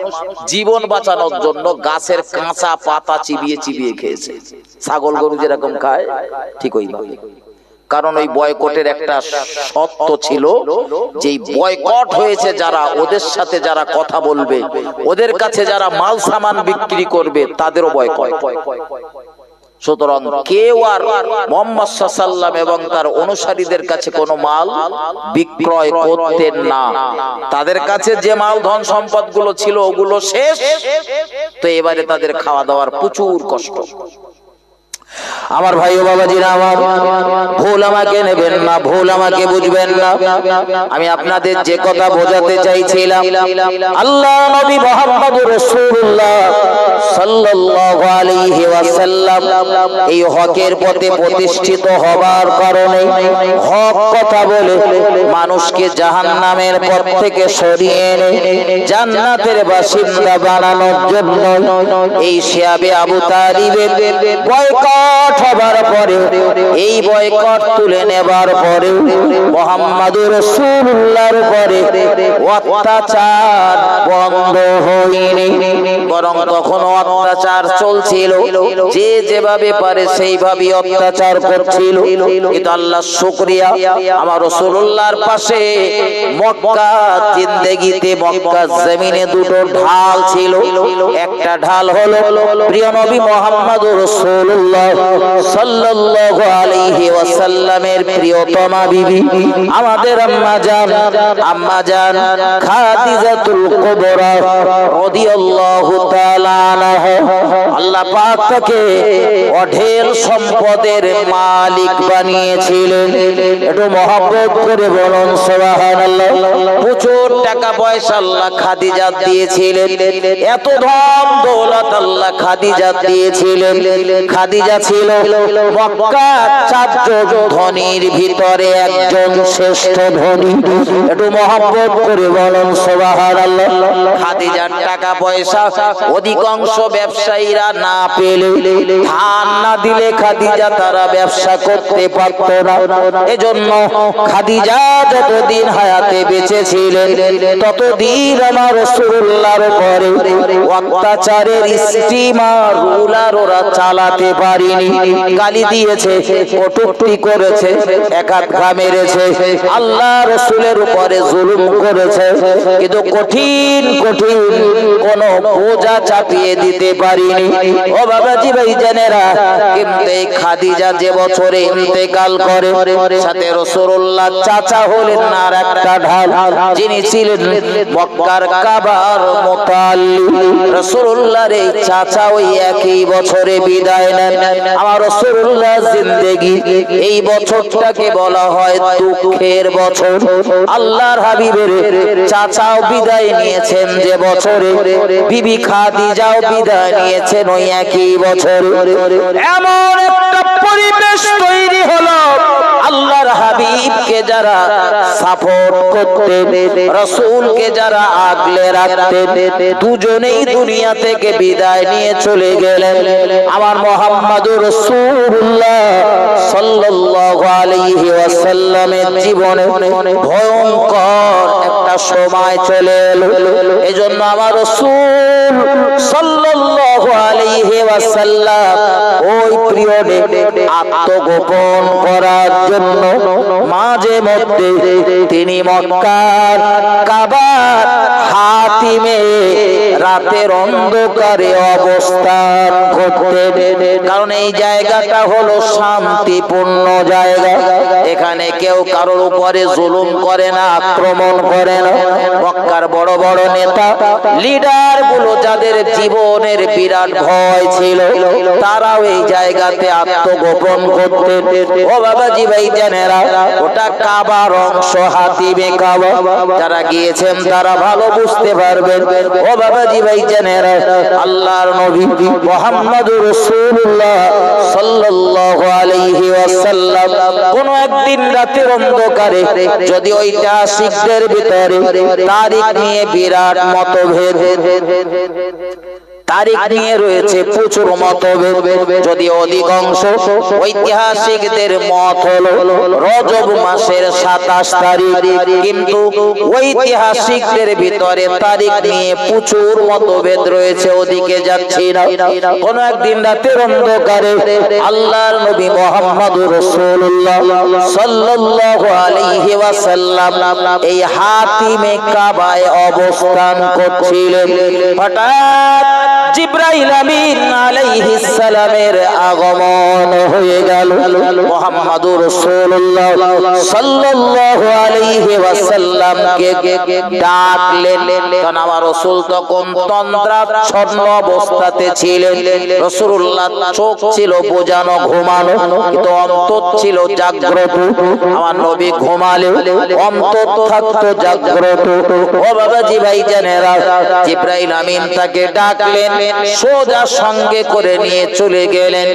জীবন বাঁচানোর জন্য গাছের কাঁচা পাতা চিবিয়ে চিবিয়ে খেয়েছে, ছাগল গরু যেরকম খায় ঠিক ওইভাবে। কারণ ওই বয়কটের একটা শর্ত ছিল, যে বয়কট হয়েছে যারা, ওদের সাথে যারা কথা বলবে, ওদের কাছে যারা মাল সামান বিক্রি করবে, তাদেরও বয়কট। সুতরাং কেউ আর মুহাম্মদ সাল্লাল্লাহু আলাইহি ওয়াসাল্লাম এবং তার অনুসারীদের কাছে কোনো মাল বিক্রয় করতেন না। তাদের কাছে যে মাল ধন সম্পদ গুলো ছিল ওগুলো শেষ, তো এবারে তাদের খাওয়া দাওয়ার প্রচুর কষ্ট। আমার ভাই ও বাবাজিরা আমার, ভুল আমাকে নেবেন না, ভুল আমাকে বুঝবেন না। আমি আপনাদের যে কথা বোঝাতে চাইছিলাম, আল্লাহ নবী মুহাম্মদুর রাসূলুল্লাহ সাল্লাল্লাহু আলাইহি ওয়াসাল্লাম এই হকের পথে প্রতিষ্ঠিত হবার কারণে, হক কথা বলে মানুষকে জাহান্নামের পথ থেকে সরিয়ে এনে জান্নাতের বাসিন্দা বানানোর জন্য এই শিয়াবে আবু তালিবের বয়কট হবার পরে, এই বয়কট তুলে নেবার পরে মুহাম্মদুর রাসূলুল্লাহর উপরে অত্যাচার বন্ধ হয়নি, বরং তখন অত্যাচার চলছিল। যে যেভাবে পারে সেইভাবে অত্যাচার করছিল। কিন্তু আল্লাহর শুকরিয়া, আমার রাসূলুল্লাহর পাশে মক্কা জিন্দেগিতে, মক্কা জমিনে দুটো ঢাল ছিল। একটা ঢাল হলো প্রিয় নবী মুহাম্মদুর রাসূলুল্লাহ সাল্লাল্লাহু আলাইহি ওয়াসাল্লামের প্রিয়তমা বিবি আমাদের আম্মা জান খাদিজাতুল কুবরা রাদিয়াল্লাহু তাআলা আনহা। আল্লাহ পাক তাকে অঢেল সম্পদের মালিক বানিয়েছিলেন। একটু মহব্বত করে বলুন সুবহানাল্লাহ। প্রচুর টাকা পয়সা আল্লাহ খাদিজা দিয়েছিলেন, এত ধন দৌলত আল্লাহ খাদিজা দিয়েছিলেন। খাদিজা ছিল মক্কার চারজন ধনীর ভিতরে একজন শ্রেষ্ঠ ধনী। একটু মহব্বত করে বলুন সুবহানাল্লাহ। খাদিজার টাকা পয়সা অধিকাংশ ব্যবসায়ীরা না পেলে, ধান না দিলে খাদিজা তারা ব্যবসা করতে পারত না। এজন্য খাদিজা যতদিন হায়াতে বেঁচে ছিলেন ততদিন আমার রাসূলুল্লাহর উপরে অত্যাচারের স্টিমার রুলার ওরা চালাতে পারেনি। গালি দিয়েছে, কটূক্তি করেছে, একাধা মেরেছে, আল্লাহ রাসূলের উপরে জুলুম করেছে, কিন্তু কঠিন কঠিন কোন বোঝা চাপিয়ে দিতে পারিনি। ও বাবাজি ভাইজানেরা, কিন্তু এই খাদিজা যে বছরে ইন্তেকাল করে, সাথে রাসূলুল্লাহ চাচা হলেন আর একটা ঢাল, যিনি ছিলেন মক্কার কাবার মুতাল্লি। রাসূলুল্লাহর এই চাচা ওই একই বছরে বিদায় নেন। আমার রাসূলুল্লাহ জিন্দেগি এই বছরটাকে বলা হয় দুঃখের বছর। আল্লাহর হাবিবের চাচাও বিদায় নিয়েছেন যে বছরে, বিবি খাদিজাও বিদায় নিয়েছেন ওই একই বছর। এমন একটা পরিবেশ তৈরি হলো, আল্লাহর হাবিবকে যারা সাপোর্ট করতেন, রাসূলকে যারা আগলে রাখতেন, দুজনেই দুনিয়া থেকে বিদায় নিয়ে চলে গেলেন। আমার মুহাম্মদুর রাসূলুল্লাহ সাল্লাল্লাহু আলাইহি ওয়াসাল্লামের জীবনে ভয়ঙ্কর একটা সময় চলে এলো। এজন্য আমার রাসূল সাল্লাল্লাহু আলাইহি ওয়াসাল্লাম ওই পিরিয়ডে আত্মগোপন করার জন্য মাঝে মধ্যে তিনি মক্কার কাবার হাতিমে রাতের অন্ধকারে অবস্থান করতেন। কারণ এই জায়গাটা হলো শান্তিপূর্ণ জায়গা, এখানে কেউ কারোর উপরে জুলুম করে না, আক্রমণ করে না। মক্কার বড় বড় নেতা লিডার গুলো যাদের জীবনের বিরাট ভয় ছিল, তারাও এই জায়গাতে আত্মগোপন করতেন। ও বাবাজি ভাইজানেরা, ওটা কাবার অংশ, হাতিমে কাবা। যারা গিয়েছেন তারা ভালো বুঝতে পারবেন। ও বাবাজি ভাইজানেরা, আল্লাহর নবী মুহাম্মদুর রাসূলুল্লাহ সাল্লাল্লাহু আলাইহি ওয়াসাল্লাম কোন একদিন রাতের অন্ধকারে, যদি ঐতিহাসিকদের ভিতরে তারিখ নিয়ে বিরাট মতভেদ, তারিখ নিয়ে রয়েছে প্রচুর মতভেদ, যদি অধিকাংশ ঐতিহাসিকদের মত হলো রজব মাসের 27 তারিখ, কিন্তু ঐতিহাসিকদের ভিতরে তারিখ নিয়ে প্রচুর মতভেদ রয়েছে, ওদিকে যাচ্ছি না। কোন একদিন রাতের অন্ধকারে আল্লাহর নবী মুহাম্মদুর রাসূলুল্লাহ সাল্লাল্লাহু আলাইহি ওয়াসাল্লাম এই হাতিমে কাবায় অবস্থান করছিলেন। হঠাৎ জিবরাইল আমিন আলাইহিস সালামের আগমন হয়ে গেল। মুহাম্মদুর রাসূলুল্লাহ সাল্লাল্লাহু আলাইহি ওয়াসাল্লামকে ডাকলেন। কারণ আমার রাসূল তখন তন্দ্রাচ্ছন্ন অবস্থাতে ছিলেন। রাসূলুল্লাহ চোখ ছিল বোঝানো, ঘুমানো, কিন্তু অন্তর ছিল জাগ্রত। আমার নবী ঘুমালে অন্তর থাকতো জাগ্রত। ও বাবাজি ভাইজানেরা, জিবরাইল আমিন তাকে ডাকলেন, সোজা সঙ্গে করে নিয়ে চলে গেলেন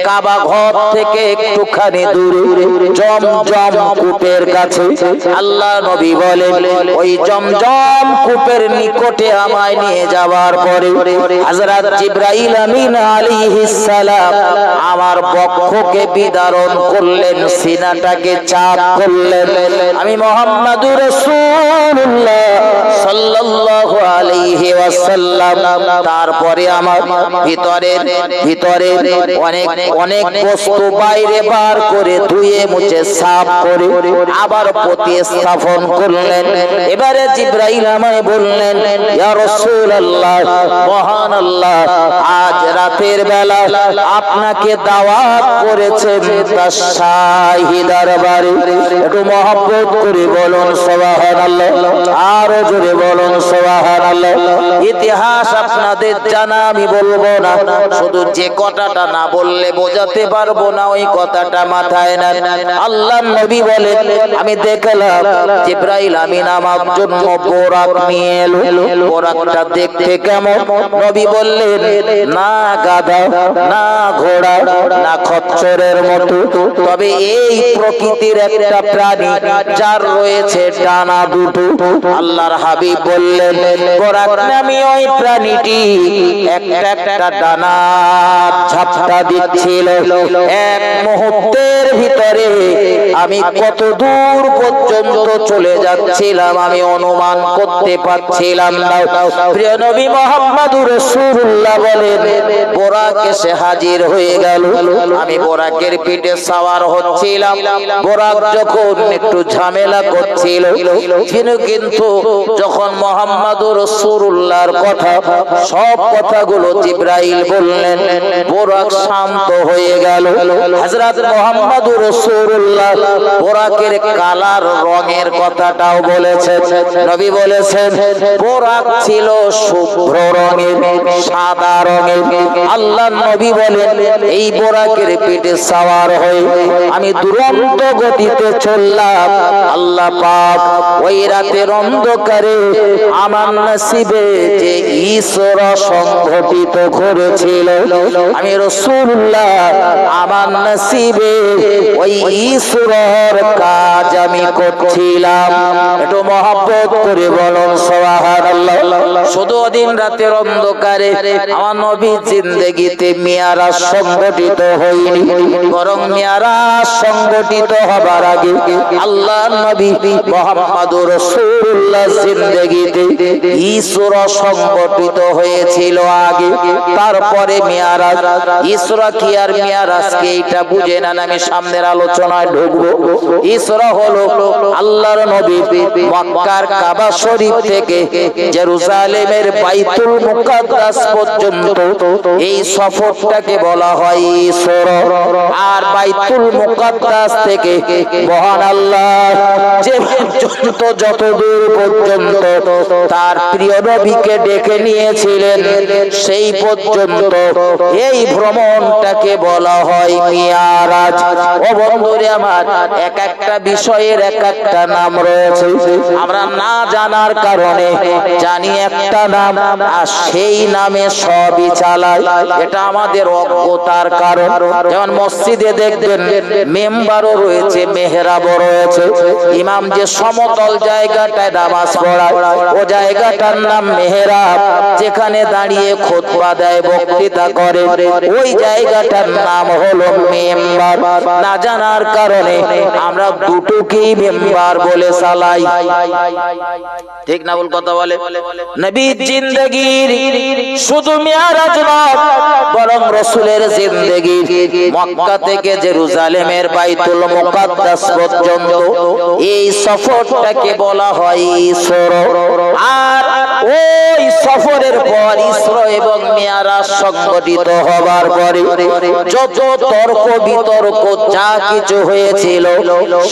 কাবা ঘর থেকে একটুখানি দূরে জমজম কূপের কাছে। আল্লাহ নবী বলেন, ওই জমজম কূপের নিকটে আমায় নিয়ে যাওয়ার পরে হযরত জিবরাইল আমিন আলাইহিস সালাম আমার বক্ষকে বিদারণ করলেন, সিনাটাকে চাপ করলেন। আমি মুহাম্মদুর রাসূলুল্লাহ সাল্লাল্লাহু আলাইহি ওয়াসাল্লাম ওয়াসাল্লাম। তারপরে আমার ভিতরে অনেক অনেক বস্তু বাইরে বার করে ধুয়ে মুছে সাফ করে আবার প্রতিস্থাপন করলেন। এবারে জিবরাইল আমায় বললেন, ইয়া রাসূলুল্লাহ, মহান আল্লাহ আজ রাতের বেলা আপনাকে দাওয়াত করেছেন তার শাহী দরবারে। একটু মহব্বত করে বলুন সুবহানাল্লাহ, আরো জোরে বলুন সুবহানাল্লাহ। ইতিহাস আপনাদের জানা আমি বলবো না, শুধু যে কথাটা না বললে বোঝাতে পারবো না ওই কথাটা মাথায় নেন। আল্লাহর নবী বলেন, আমি দেখলাম জিবরাইল আমিন আমার জন্য বোরাক নিয়ে এলো। বোরাকটা দেখতে কেমন? নবী বললেন, না গাধা, না ঘোড়া, না খচ্চরের মতো, তবে এই প্রকৃতির একটা প্রাণী যার রয়েছে ডানা দুটো। আল্লাহর হাবিব বললেন, বোরাক নামী ওই প্রাণীটি একটা ডানা ঝাপটা দিচ্ছিল। এক মুহূর্তের ভিতরে আমি কত দূর পর্যন্ত চলে যাচ্ছিলাম আমি অনুমান করতে পারছিলাম না। প্রিয় নবী মুহাম্মদুর রাসূলুল্লাহ বলেন, বোরাক এসে হাজির হয়ে গেল। আমি বোরাকের পিঠে সওয়ার হচ্ছিলাম। বোরাক যখন একটু ঝামেলা করছিল, কিন্তু যখন মুহাম্মদুর রাসূলুল্লাহর কথা সব কথাগুলো জিবরাইল বললেন, বোরাক শান্ত হয়ে গেল। হযরত মুহাম্মদুর রাসূলুল্লাহ বোরাকের কালার রঙের কথাটাও বলেছেন। নবী বলেছেন, বোরাক ছিল শুভ্র রঙের, সাদা রঙের। আল্লাহর নবী বলেন, এই বোরাকের পিঠে সওয়ার হয়ে আমি দুরন্ত গতিতে চললাম। আল্লাহ পাক ওই রাতের অন্ধকারে আমার নসিবে যে ইসরা সংঘটিত করেছিল, আমি রাসূলুল্লাহ আমার নসিবে ওই ইসরার কাজ আমি করছিলাম। একটু মহব্বত করে বলুন সুবহানাল্লাহ। শুধু দিন রাতের অন্ধকারে আমার নবী জিন্দেগিতে মিয়ারাজ সংগঠিত হয়নি, বরং মিয়ারাজ সংগঠিত হবার আগে আল্লাহর নবী মুহাম্মদুর রাসূলুল্লাহ জিন্দেগিতে ইসরা সংগঠিত হয়েছিল আগে, তারপরে মিয়ারাজ। ইসরা কি আর মিয়ারাজ কি এটা বুঝে না, আমি সামনের আলোচনায় ঢুকবো। ইসরা হলো আল্লাহর নবী মক্কার কাবা শরীফ থেকে জেরুজালেমের বাইতুল মুকাদ্দাস পর্যন্ত এই সফরটাকে বলা হয় ইসরা। আর বাইতুল মুকাদ্দাস থেকে মহান আল্লাহ যে পর্যন্ত যত দূর পর্যন্ত তার প্রিয় নবীকে ডেকে নিয়েছিলেন সেই পর্যন্ত এই ভ্রমণটাকে বলা হয় মিয়ারাজ। ও বন্ধুরে আমার, এক একটা বিষয়ের এক একটা নাম রয়েছে। আমরা না জানার কারণে জানি একটা নাম, আর সেই নামে সবই চালাই। এটা আমাদের অজ্ঞতার কারণ। যেমন মসজিদে দেখবেন মেম্বারও রয়েছে, মেহরাবও রয়েছে। ইমাম যে সমতল জায়গাটায় নামাজ পড়ায় ও জায়গাটার নাম মেহরাব। যেখানে দাঁড়িয়ে খুতবা দেয়, বক্তৃতা করে, ওই জায়গাটার নাম হলো মেম্বার। না জানার কারণে আমরা দুটোকেই মেম্বার বলে চালাই। ঠিক না ভুল কথা বলে? নবীর জিন্দেগির শুধু মিয়ারাজ নয়, বরং রাসূলের জিন্দেগির মক্কা থেকে জেরুজালেমের বাইতুল মুকাদ্দাস পর্যন্ত এই সফরটাকে বলা হয় ইসরা। আর ওই সফরের পর ইসরা এবং মিয়ারাজ সংগঠিত হবার পরে যত তর্ক বিতর্ক যা কিছু হয়েছিল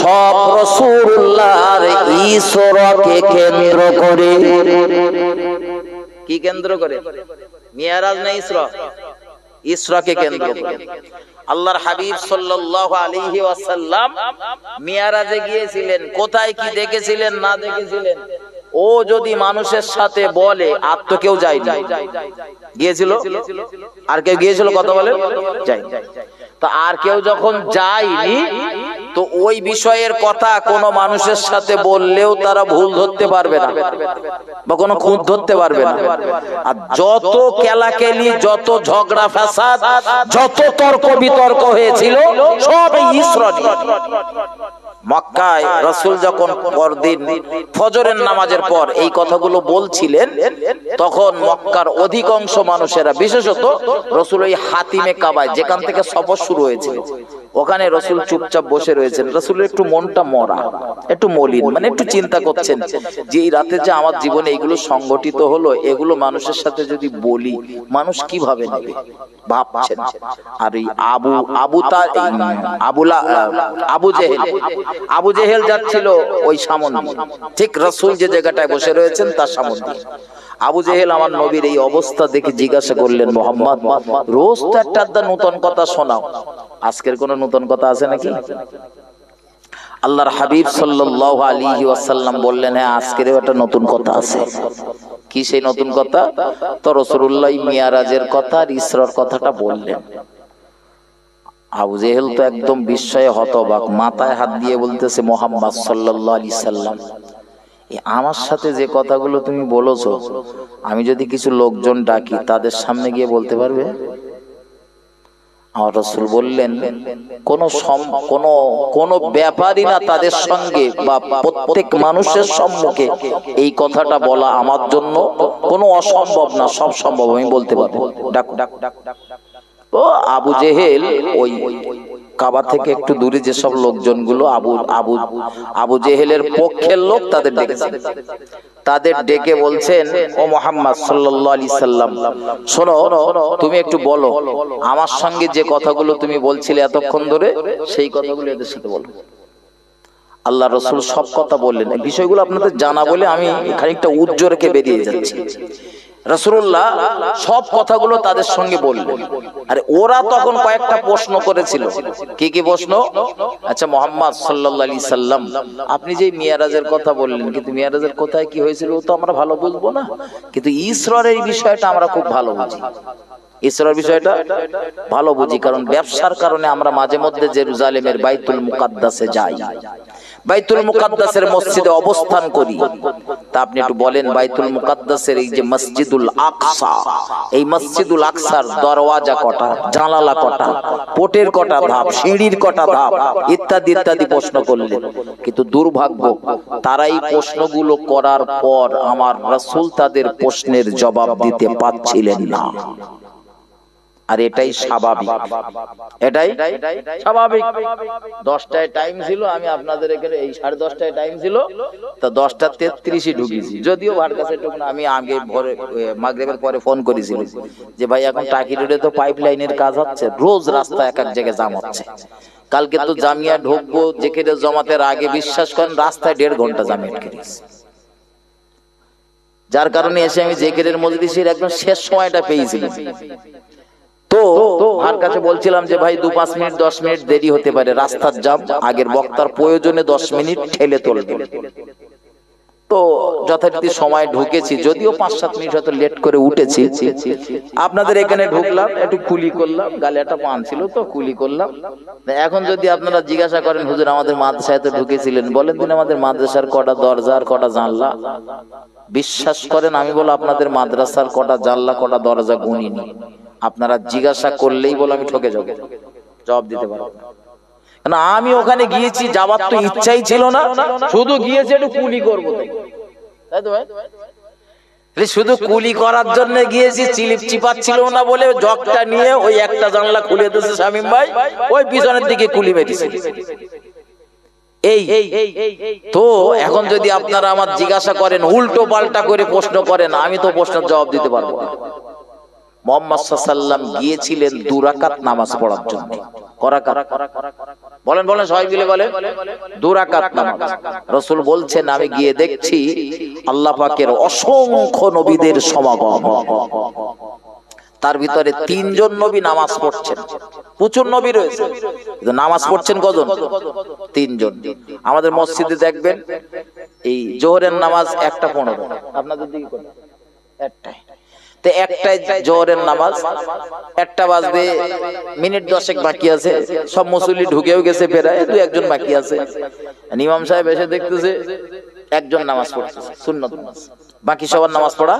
সব রাসূলুল্লাহর ইসরাকে কেন্দ্র করে। কি কেন্দ্র করে? মিয়ারাজ না ইসরা? ইসরাকে কেন্দ্র করে। আল্লাহর হাবিব সাল্লাল্লাহু আলাইহি ওয়াসাল্লাম মিয়ারাজে গিয়েছিলেন। কোথায় কি দেখেছিলেন না দেখেছিলেন ও যদি মানুষের সাথে বলে, আর তো কেউ যায়নি। গিয়েছিল? আর কেউ গিয়েছিল? কথা বলেন, যাই। তা আর কেউ যখন যায়নি, তো ওই বিষয়ের কথা কোনো মানুষের সাথে বললেও তারা ভুল ধরতে পারবে না বা কোনো খুঁত ধরতে পারবে না। আর যত কেলাকেলি, যত ঝগড়া ফ্যাসাদ, যত তর্ক বিতর্ক হয়েছিল সব এই ইসরা নিয়ে। মক্কায় রাসূল যখন পরদিন ফজরের নামাজের পর এই কথাগুলো বলছিলেন, তখন মক্কার অধিকাংশ মানুষেরা, বিশেষত রাসূল ওই হাতিমে কাবায় যেখান থেকে সফর শুরু হয়েছিল, ওখানে রাসূল চুপচাপ বসে রয়েছেন। রাসূলের একটু মনটা মরা, একটু মলিন, মানে একটু চিন্তা করছেন যে এই রাতে যে আমার জীবনে এগুলো সংগঠিত হলো, এগুলো মানুষের সাথে যদি বলি মানুষ কিভাবে নেবে ভাবছেন। আর এই আবু জেহেল যাচ্ছিল ওই সামনে, ঠিক রাসূল যে জায়গাটায় বসে রয়েছেন তার সামনে। আবু জেহেল আমার নবীর এই অবস্থা দেখে জিজ্ঞাসা করলেন, মুহাম্মদ, রোজ তো একটা নতুন কথা শোনাও, আজকের কোন নতুন কথা আছে নাকি? আল্লাহর হাবিব সাল্লাল্লাহু আলাইহি ওয়াসাল্লাম বললেন, হ্যাঁ, আজকেরও একটা নতুন কথা আছে। কি সেই নতুন কথা? তো রাসূলুল্লাহ মিয়ারাজের কথা আর ইসরার কথাটা বললেন। আবু জেহেল তো একদম বিস্ময়ে হতবাক, মাথায় হাত দিয়ে বলতেছে, মুহাম্মদ সাল্লাল্লাহু আলাইহি সাল্লাম, আমার সাথে যে কথাগুলো তুমি বলেছো, আমি যদি কিছু লোকজন ডাকি তাদের সামনে গিয়ে বলতে পারবে? আমার রাসূল বললেন, কোন ব্যাপারই না তাদের সঙ্গে বা প্রত্যেক মানুষের সম্মুখে এই কথাটা বলা আমার জন্য কোনো অসম্ভব না, সব সম্ভব, আমি বলতে পারবো, ডাকো। তো আবু জেহেল ওই কাবা থেকে একটু দূরে যেসব লোকজনগুলো আবু জেহেলের পক্ষের লোক, তাদের ডেকে বলছেন, ও মুহাম্মদ সাল্লাল্লাহু আলাইহি সাল্লাম, শোনো, তুমি একটু বলো, আমার সঙ্গে যে কথাগুলো তুমি বলছিলে এতক্ষণ ধরে, সেই কথাগুলো এদের সাথে বলো। আল্লাহ রাসূল সব কথা বললেন। এই বিষয়গুলো আপনাদের জানা বলে আমি খানিকটা উজ্জ্ব রেখে বেরিয়ে যাচ্ছি। রাসূলুল্লাহ সব কথাগুলো তাদের সঙ্গে বললেন। আরে ওরা তখন কয়েকটা প্রশ্ন করেছিল। কি প্রশ্ন? আচ্ছা মুহাম্মদ সাল্লাল্লাহু আলাইহি সাল্লাম, আপনি যে মিয়ারাজের কথা বললেন, কিন্তু মিয়ারাজের কোথায় কি হয়েছিল ও তো আমরা ভালো বুঝবো না, কিন্তু ইসরার এই বিষয়টা আমরা খুব ভালো বুঝি। ইসরার বিষয়টা ভালো বুঝি, কারণ ব্যবসার কারণে আমরা মাঝে মধ্যে জেরুজালেমের বাইতুল মুকাদ্দাসে যাই, বাইতুল মুকাদ্দাসের মসজিদে অবস্থান করি। তা আপনি একটু বলেন, বাইতুল মুকাদ্দাসের এই যে মসজিদুল আকসা, এই মসজিদুল আকসার দরওয়াজা কটা, জানালা কটা, পোটের কটা ধাপ, সিঁড়ির কটা ধাপ, ইত্যাদি ইত্যাদি প্রশ্ন করলেন। কিন্তু দুর্ভাগ্য, তারা এই প্রশ্নগুলো করার পর আমার রাসূল তাদের প্রশ্নের জবাব দিতে পারছিলেন না। আর এটাই স্বাভাবিক, এটাই স্বাভাবিক। 10টায় টাইম ছিল, আমি আপনাদের এখানে এই 10:30টায় টাইম ছিল, তা 10:33 ঢুকেছি, যদিও ভার কাছে ঢুক না। আমি আগে ভোরে মাগরিবের পরে ফোন করেছিলাম যে ভাই এখন টাকি রোডে তো পাইপ লাইনের কাজ হচ্ছে, রোজ রাস্তা এক এক জায়গায় জাম হচ্ছে। কালকে তো জামিয়া ঢুকবো যেখানে জমাতের আগে, বিশ্বাস করেন রাস্তায় 1.5 ঘন্টা জাম আটকে গেছে। যার কারণে এসে আমি জিকিরের মজলিসের একদম শেষ সময়টা পেয়েছিলাম। তো আর কাছে বলছিলাম যে ভাই 2-5 মিনিট 10 মিনিট দেরি হতে পারে, রাস্তার জাম, আগের বক্তার প্রয়োজনে 10 মিনিট ঠেলে তুলবে। তো যথারীতি সময় ঢুকেছি, যদিও 5-7 মিনিট হয়তো লেট করে উঠেছি। আপনাদের এখানে ঢুকলাম, একটু কুলি করলাম, গালে একটা পান ছিল তো কুলি করলাম। এখন যদি আপনারা জিজ্ঞাসা করেন, হুজুর আমাদের মাদ্রাসায় তো ঢুকেছিলেন, বলেন দিন আমাদের মাদ্রাসার কটা দরজা আর কটা জানলা? বিশ্বাস করেন আমি বলো আপনাদের মাদ্রাসার কটা জানলা কটা দরজা গুনিনি। আপনারা জিজ্ঞাসা করলেই বলে আমি ঠকে যাবো, জবাব দিতে পারবো না। আমি ওখানে গিয়েছি, যাবার তো ইচ্ছাই ছিল না, শুধু গিয়েছি একটু কুলি করবো, তাই তো ভাই? শুধু কুলি করার জন্য গিয়েছি, চিলিপ চিপাচ্ছিল না বলে জগটা নিয়ে ওই একটা জানলা খুলে দিয়েছে শামীম ভাই, ওই পিছনের দিকে কুলি মেরেছে। এই তো এখন যদি আপনারা আমার জিজ্ঞাসা করেন, উল্টো পাল্টা করে প্রশ্ন করেন, আমি তো প্রশ্নের জবাব দিতে পারবো না। মুহাম্মদ সাল্লাল্লাহু আলাইহি ওয়াসাল্লাম গিয়েছিলেন 2 রাকাত নামাজ পড়ার জন্য। বলেন সবাই মিলে বলেন, 2 রাকাত নামাজ। রাসূল বলছেন, আমি গিয়ে দেখছি আল্লাহ পাকের অসংখ্য নবীদের সমাগম, তার ভিতরে 3 জন নবী নামাজ পড়ছেন। প্রচুর নবী রয়েছে, কিন্তু নামাজ পড়ছেন কজন? 3 জন। আমাদের মসজিদে দেখবেন এই জোহরের নামাজ 1:15, আপনাদের দিকে কোন? 1টায়। তো 1টায় জোহরের নামাজ, 1টা বাজতে মিনিট 10 বাকি আছে, সব মুসল্লি ঢুকেও গেছে, প্রায় 2-1 জন বাকি আছে। ইমাম সাহেব এসে দেখতেছে একজন নামাজ পড়তেছে, সুন্নত নামাজ, বাকি সবার নামাজ পড়া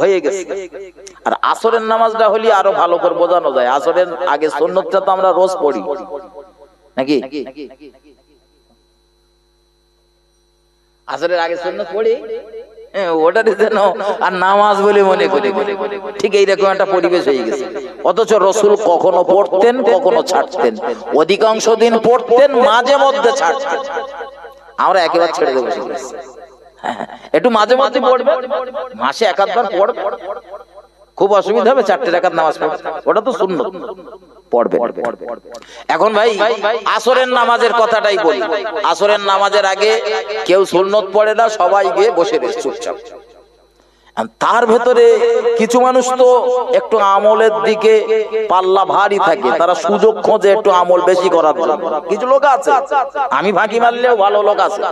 হয়ে গেছে। আর আসরের নামাজটা হলে আরো ভালো করে বোঝানো যায়। আসরের আগে সুন্নতটা তো আমরা রোজ পড়ি নাকি? আসরের আগে সুন্নাত পড়ি ওটারই যেন আর নামাজ বলে মনে করি, ঠিক এইরকম একটা পরিবেশ হয়ে গেছে। অথচ রসুল কখনো পড়তেন কখনো ছাড়তেন, অধিকাংশ দিন পড়তেন, মাঝে মধ্যে ছাড়তেন। আমরা একেবারে ছেড়ে দেবো, একটু মাঝে মাঝে পড়বে, মাসে এক আধবার পড়বে, খুব অসুবিধা হবে 4 রাকাত নামাজ পড়তে, ওটা তো সুন্নাত পড়বে। এখন ভাই আসরের নামাজের কথাটাই বলি। আসরের নামাজের আগে কেউ সুন্নত পড়ে না, সবাই গিয়ে বসে রয়েছে চুপচাপ। তার ভেতরে কিছু মানুষ তো একটু আমলের দিকে পাল্লা ভারী থাকে, তারা সুযোগ খোঁজে একটু আমল বেশি করার জন্য। কিছু লোক আছে, আমি ফাঁকি মারলেও ভালো লোক আছে,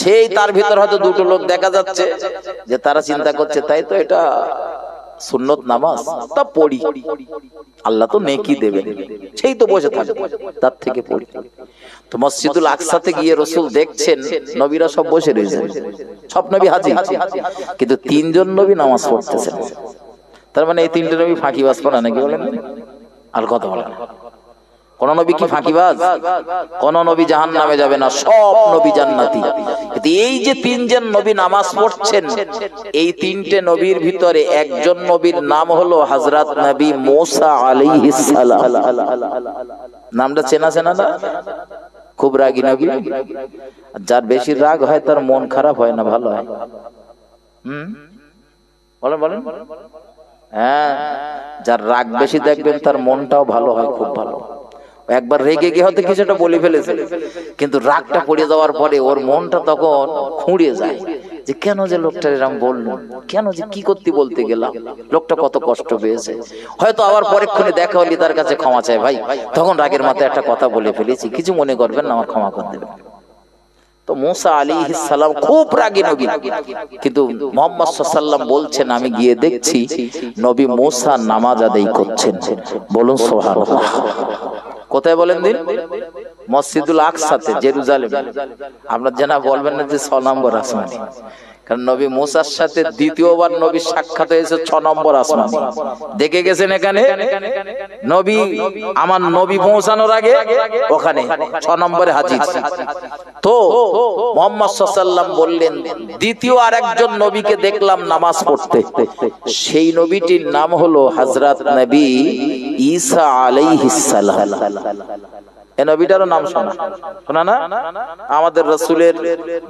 সেই তার ভিতর হয়তো 2টো লোক দেখা যাচ্ছে যে তারা চিন্তা করছে তাই তো এটা সুন্নত নামাজ, তা পড়ি, আল্লাহ তো নেকি দেবেন, সেই তো বসে থাকে, তার থেকে পড়ি। তো মসজিদুল আকসাতে গিয়ে রসুল দেখছেন নবীরা সব বসে রয়েছেন, সব নবী হাজির, কিন্তু 3 জন নবী নামাজ পড়তেছেন। তার মানে এই 3টে নবী ফাঁকিবাজ পড়া নাকি বলেন? আর কথা বলেন, কোন নবী কি ফাঁকিবাজ? কোন নবী জাহান্নামে যাবে না, সব নবী জান্নাতি। কিন্তু এই যে 3 জন নবী নামাজ পড়ছেন, এই 3টে নবীর ভিতরে একজন নবীর নাম হলো হযরত নবী মুসা আলাইহিস সালাম। নামটা চেনা চেনা না? খুব রাগী নবী, যার বেশি রাগ হয় তার মন খারাপ হয় না, ভালো হয়। বলেন বলেন, হ্যাঁ, যার রাগ বেশি দেখবেন তার মনটাও ভালো হয়, খুব ভালো। একবার রেগে গিয়ে হয়তো কিছুটা বলে ফেলেছে, কিন্তু রাগটা পড়ে যাওয়ার পরে ওর মনটা তখন খুঁড়িয়ে যায় যে কেন যে লোকটা এরকম বললো, কেন যে কি করতে বলতে গেলাম, লোকটা কত কষ্ট পেয়েছে। হয়তো আবার পরেক্ষণে দেখা হলি তার কাছে ক্ষমা চায়, ভাই তখন রাগের মাথায় একটা কথা বলে ফেলেছি, কিছু মনে করবেন না, আমার ক্ষমা করে দেবেন। তো মুসা আলাইহিস সালাম খুব রাগী নবী, কিন্তু মুহাম্মদ সাল্লাল্লাহু আলাইহি ওয়াসাল্লাম বলছেন আমি গিয়ে দেখছি নবী মুসা নামাজ আদায় করছেন। বলুন সুবহানাল্লাহ। কোথায় বলেন দিন? মসজিদুল আকসাতে, জেরুজালেম। আপনারা জানা বলবেন না যে 6 নম্বর আসমানে, কারণ নবী মুসার সাথে দ্বিতীয়বার নবীর সাক্ষাৎ হয়েছে 6 নম্বর আসমানে। দেখে গেছেন এখানে নবী, আমার নবী পৌঁছানোর আগে ওখানে 6 নম্বরে হাজির। তো মুহাম্মদ সাল্লাল্লাহু আলাইহি ওয়াসাল্লাম বললেন দ্বিতীয় আরেকজন নবীকে দেখলাম নামাজ পড়তে, সেই নবীটির নাম হলো হযরত নবী ঈসা আলাইহিস সালাম। এই নবীটারও নাম শোনা না? আমাদের রাসূলের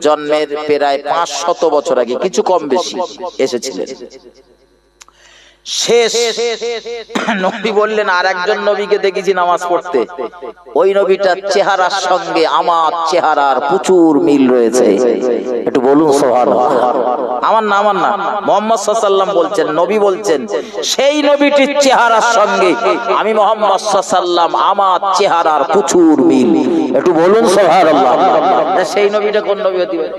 জন্মের প্রায় 500 বছর আগে, কিছু কম বেশি এসেছিলেন। শেষ নবী বললেন আর একজন নবীকে দেখেছি নামাজ পড়তে, ওই নবীটার চেহারার সঙ্গে আমার চেহারার প্রচুর মিল রয়েছে। একটু বলুন সুবহানাল্লাহ। আমার না মুহাম্মদ সাল্লাল্লাহু আলাইহি ওয়াসাল্লাম বলছেন, নবী বলছেন সেই নবীটির চেহারার সঙ্গে আমি মুহাম্মদ সাল্লাল্লাহু আলাইহি ওয়াসাল্লাম আমার চেহারার প্রচুর মিল। একটু বলুন সুবহানাল্লাহ। সেই নবীটা কোন নবী হতে পারে?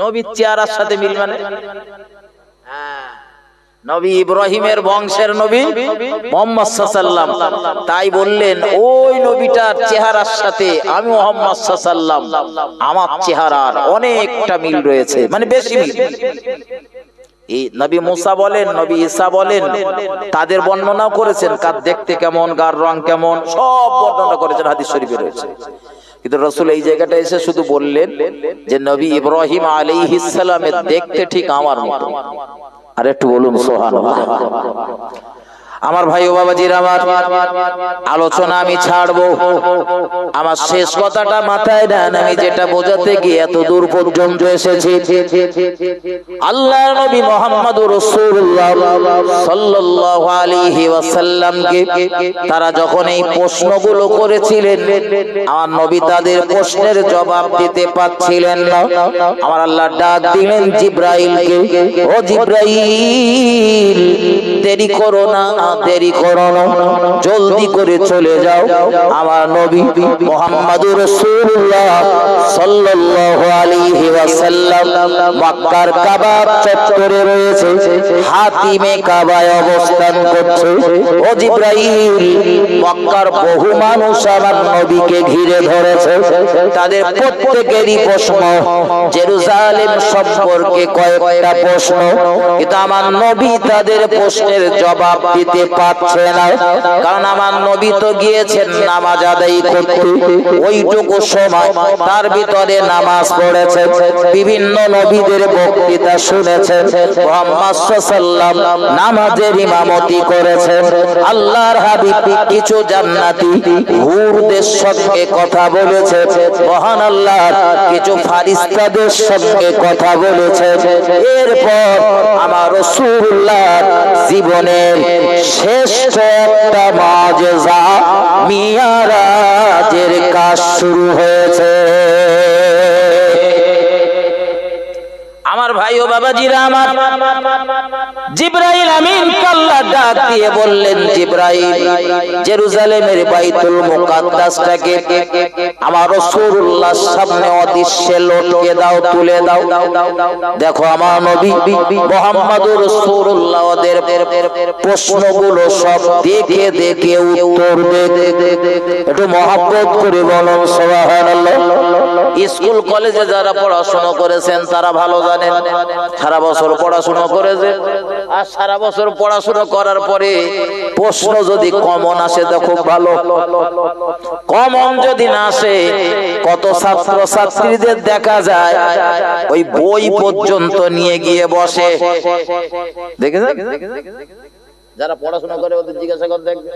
নবীর চেহারার সাথে মিল মানে নবী ইব্রাহিমের বংশের নবী মুহাম্মদ সাল্লাল্লাহু আলাইহি ওয়াসাল্লাম। তাই বললেন ওই নবীটার চেহারার সাথে আমি মুহাম্মদ সাল্লাল্লাহু আলাইহি ওয়াসাল্লাম আমার চেহারার অনেকটা মিল রয়েছে, মানে বেশি মিল। এই নবী মুসা বলেন, নবী ঈসা বলেন, তাদের বর্ণনাও করেছেন, কার দেখতে কেমন, গার রং কেমন, সব বর্ণনা করেছেন, হাদিস শরীফে রয়েছে। কিন্তু রাসূল এই জায়গাটা এসে শুধু বললেন যে নবী ইব্রাহিম আলাইহিস সালামের দেখতে ঠিক আমার মতো। আর একটু বলুন সুবহানাল্লাহ। আমার ভাই ও বাবাজির, আমার আলোচনা আমি ছাড়বো, আমার শেষ কথাটা মাথায় দেন। আমি যেটা বোঝাতে গিয়ে এত দূর পর্যন্ত এসেছি, আল্লাহর নবী মুহাম্মদুর রাসূলুল্লাহ সাল্লাল্লাহু আলাইহি ওয়াসাল্লামকে তারা যখন এই প্রশ্নগুলো করেছিলেন, আমার নবী তাদের প্রশ্নের জবাব দিতে পারছিলেন না। আমার আল্লাহ ডাক দিলেন জিবরাইলকে, ও জিবরাইল দেরি করো না, দেরি করো না, জলদি করে চলে যাও। আমার নবী মুহাম্মদুর রাসূলুল্লাহ সাল্লাল্লাহু আলাইহি ওয়াসাল্লাম মক্কার কাবা চত্বরে রয়েছে, হাতিমে কাবায় অবস্থান করছে। ও জিবরাইল, মক্কার বহু মানুষ আমার নবীকে ঘিরে ধরেছে, তাদের প্রত্যেকেরই প্রশ্ন জেরুজালেম সম্পর্কে কয়েকটা প্রশ্ন, কিন্তু আমার নবী তাদের প্রশ্নের জবাব দিতে দিতে পারছে না, কারণ আমার নবী তো গিয়েছেন নামাজ আদায় করতে। ওইটুকু সময় তার ভিতরে নামাজ পড়েছেন, বিভিন্ন নবীদের বক্তৃতা শুনেছেন, মুহাম্মদ সাল্লাল্লাহু আলাইহি ওয়াসাল্লাম নামাজের ইমামতি করেছেন। আল্লাহর হাবিব কিছু জান্নাতি হুরদের সঙ্গে কথা বলেছে, মহান আল্লাহ কিছু ফারিস্তাদের সঙ্গে কথা বলেছে। এরপর আমার রাসূলুল্লাহ জীবনের শ্রেষ্ঠ একটা মুজিজা মিরাজের কাজ শুরু হয়েছে। আমার ভাই ও বাবাজিরা আমার, জিবরাইল আমিনকে আল্লাহ ডাক দিয়ে বললেন, জিবরাইল জেরুজালেমের বাইতুল মুকাদ্দাসটাকে আমার রাসূলুল্লাহর সামনে অদৃশ্যে লটকে দাও, তুলে দাও। দেখো আমার নবী মুহাম্মদুর রাসূলুল্লাহ ওদের প্রশ্নগুলো সব দেখে দেখে উত্তর দেয়। একটু মহব্বত করে বলুন সুবহানাল্লাহ। স্কুল কলেজে যারা পড়াশোনা করেছেন তারা ভালো জানেন, সারা বছর পড়াশোনা করেছে, আর সারা বছর পড়াশোনা করার পরে প্রশ্ন যদি কমন আসে তো খুব ভালো, কমন যদি না আসে কত ছাত্র ছাত্রীদের দেখা যায় ওই বই পর্যন্ত নিয়ে গিয়ে বসে। দেখেছেন যারা পড়াশোনা করে ওদের জিজ্ঞাসা করে দেখবে,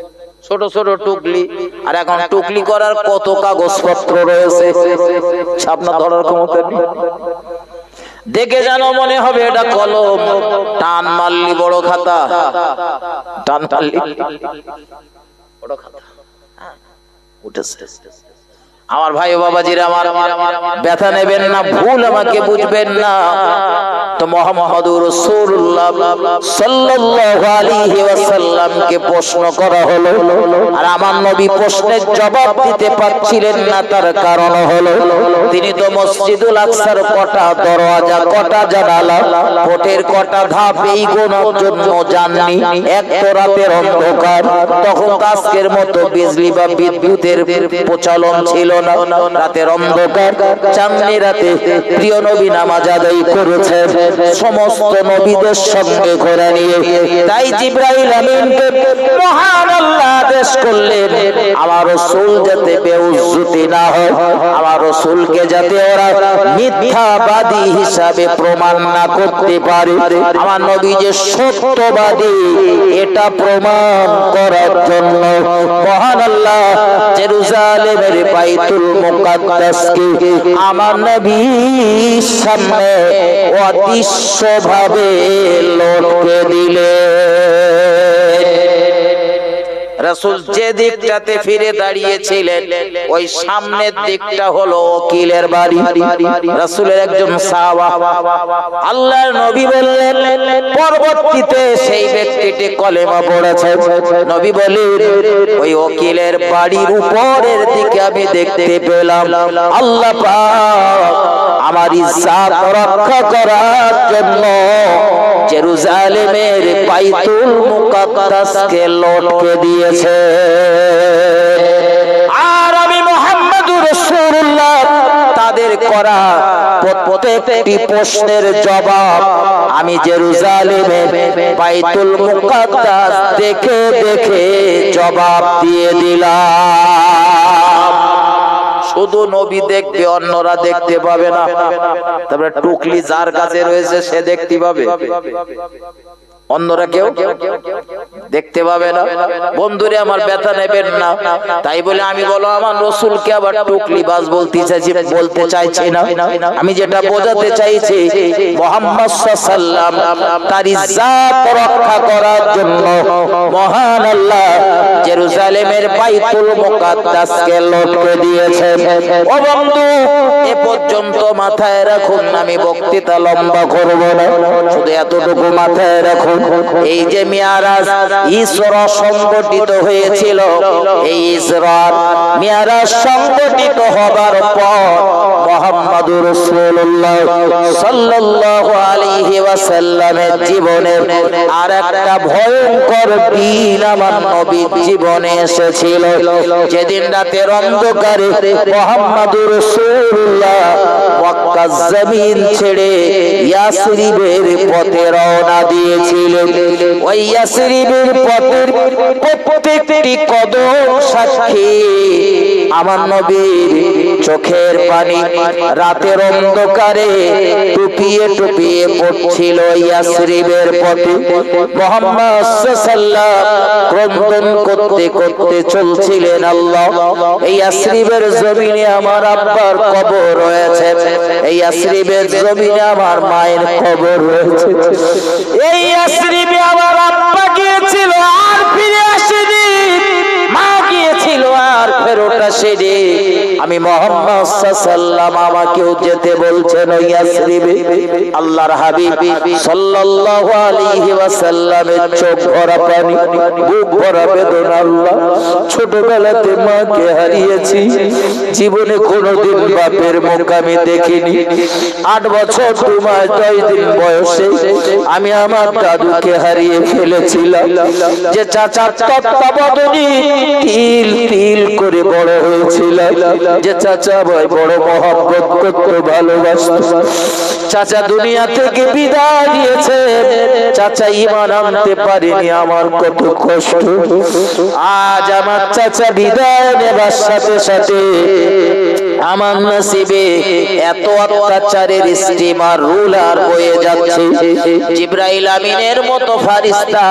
ছোট ছোট টুকলি, আর এখন টুকলি করার কত কাগজপত্র রয়েছে, ছাপনা ধরার ক্ষমতা নেই। দেখে যেন মনে হবে এটা কলম, টান মারলি বড় খাতা, টান মারলি বড় খাতা উঠেছে। আমার ভাই ও বাবাজিরা আমার, ব্যথা নেবেন না, ভুল আমাকে বুঝবেন না। তো মুহাম্মদুর রাসূলুল্লাহ সাল্লাল্লাহু আলাইহি ওয়াসাল্লামকে প্রশ্ন করা হলো, আর আমার নবী প্রশ্নের জবাব দিতে পারছিলেন না। তার কারণ হলো তিনি তো মসজিদুল আকসার কটা দরওয়াজা, কটা জানালা, কোটের কটা ধাপ এই গোনার জন্য জাননি। এক তো রাতের অন্ধকার, তখন আজকের মতো বিজলি বা বিদ্যুতের প্রচলন ছিল না, রাতের অন্ধকার, চাঁদনি রাতে প্রিয় নবী নামাজ আদায় করেছেন সমস্ত নবীদের সঙ্গে করে নিয়ে। তাই জিবরাইল আমিনকে মহান আল্লাহ আদেশ করলেন আমার রাসূল যাতে বেউজ্জতি না হয়, আমার রাসূলকে যাতে ওরা মিথ্যাবাদী হিসাবে প্রমাণ না করতে পারে, আমার নবী যে সত্যবাদী এটা প্রমাণ করার জন্য মহান আল্লাহ জেরুজালেমের বাইতুল মুকাদ্দাসকে আমার নবীর সামনে অদৃশ্যভাবে লটকে দিলেন। রাসূল যে দিকটাতে ফিরে দাঁড়িয়েছিলেন ওই সামনের দিকটা হলো ওকিলের বাড়ি। রাসূলের একজন সাহাবা, আল্লাহর নবী বললেন, পরবর্তীতে সেই ব্যক্তিটি কলেমা পড়েছে। নবী বলেন ওই ওকিলের বাড়ির উপরের দিকে আমি দেখতে পেলাম আল্লাহ পাক আমার ইজ্জত রক্ষা করার জন্য জেরুজালেমের বাইতুল মুকাদ্দাসকে লটকে দিয়েছে। আর আমি মুহাম্মদুর রাসূলুল্লাহ তাদের করা প্রত্যেকটি প্রশ্নের জবাব আমি জেরুজালেমের বাইতুল মুকাদ্দাস দেখে দেখে জবাব দিয়ে দিলাম। শুধু নবী দেখবে, অন্যরা দেখতে পাবে না। তারপরে টুকলি যার কাছে রয়েছে সে দেখতে পাবে, অন্যরা কেউ দেখতে পাবে না। বন্ধুরে আমার, ব্যথা নেবেন না। তাই বলে আমি বলো আমার রাসূলকে আবার টুকলি বাজ বলতে চাইছি না। আমি যেটা বোঝাতে চাইছি মুহাম্মদ সাল্লাল্লাহু আলাইহি ওয়াসাল্লাম তার ইজ্জত রক্ষা করার জন্য মহান আল্লাহ জেরুজালেমের বাইতুল মুকাদ্দাসকে লটকে দিয়েছেন। ও বন্ধু, এ পর্যন্ত মাথায় রাখুন, আমি বক্তৃতা লম্বা করব না, শুধু এতটুকু মাথায় রাখুন। এই যে মিরাজ ইসরা সংগঠিত হয়েছিল, এই ইসরা মিরাজ সংগঠিত হবার পর মুহাম্মদুর রাসূলুল্লাহ সাল্লাল্লাহু আলাইহি ওয়াসাল্লামের জীবনে আর একটা ভয়ঙ্কর দিন আমার নবীর জীবনে এসেছিল। যেদিন রাতের অন্ধকারে মুহাম্মদুর রাসূলুল্লাহ মক্কা জমিন ছেড়ে ইয়াসরিবের পথে রওনা দিয়েছিলেন। ওই ইয়াসরিবের পথের প্রত্যেকটি কদম সাক্ষী আমার নবীর চোখের পানি রাতের অন্ধকারে টুপিয়ে টুপিয়ে পড়ছিল। ইয়াসরিবের পথে মুহাম্মদ সাল্লাল্লাহু ক্রন্দন করতে করতে চলছিলেন। আল্লাহ, এই ইয়াসরিবের জমিনে আমার আব্বার কবর রয়েছে, এই ইয়াসরিবের জমিনে আমার মায়ের কবর রয়েছে, এই ইয়াসরিবে আমার আব্বা গিয়েছিল আর ফিরে আসেনি, মা গিয়েছিল আর ফেরত আসেনি। আমি মুহাম্মদ সাল্লাল্লাহু আমাকেও যেতে বলছেন ওই ইয়াসরিবে। আল্লাহর হাবিব সাল্লাল্লাহু আলাইহি ওয়াসাল্লামের চোখ ভরা পানি, বুক ভরা বেদনা। আল্লাহ, ছোটবেলাতে মাকে হারিয়েছি, জীবনে কোনোদিন বাপের মুখ আমি দেখিনি। 8 বছর 2 মাস 10 দিন বয়সে আমি আমার দাদুকে হারিয়ে ফেলেছিলাম, যে চাচার তত্ত্বাবধানে তিল তিল করে বড় হয়েছিল, যে চাচা ভাই বড় মহব্বত করত, ভালোবাসত। চাচা দুনিয়া থেকে বিদায় দিয়েছে, চাচা ঈমান আনতে পারেনি, আমার কত কষ্ট। আজ আমার চাচা বিদায় নেবার সাথে সাথে আমার নসিবে এত অত্যাচারের স্টিমার রুলার বয়ে যাচ্ছে। জিবরাইল আমিনের মতো ফারিস্তা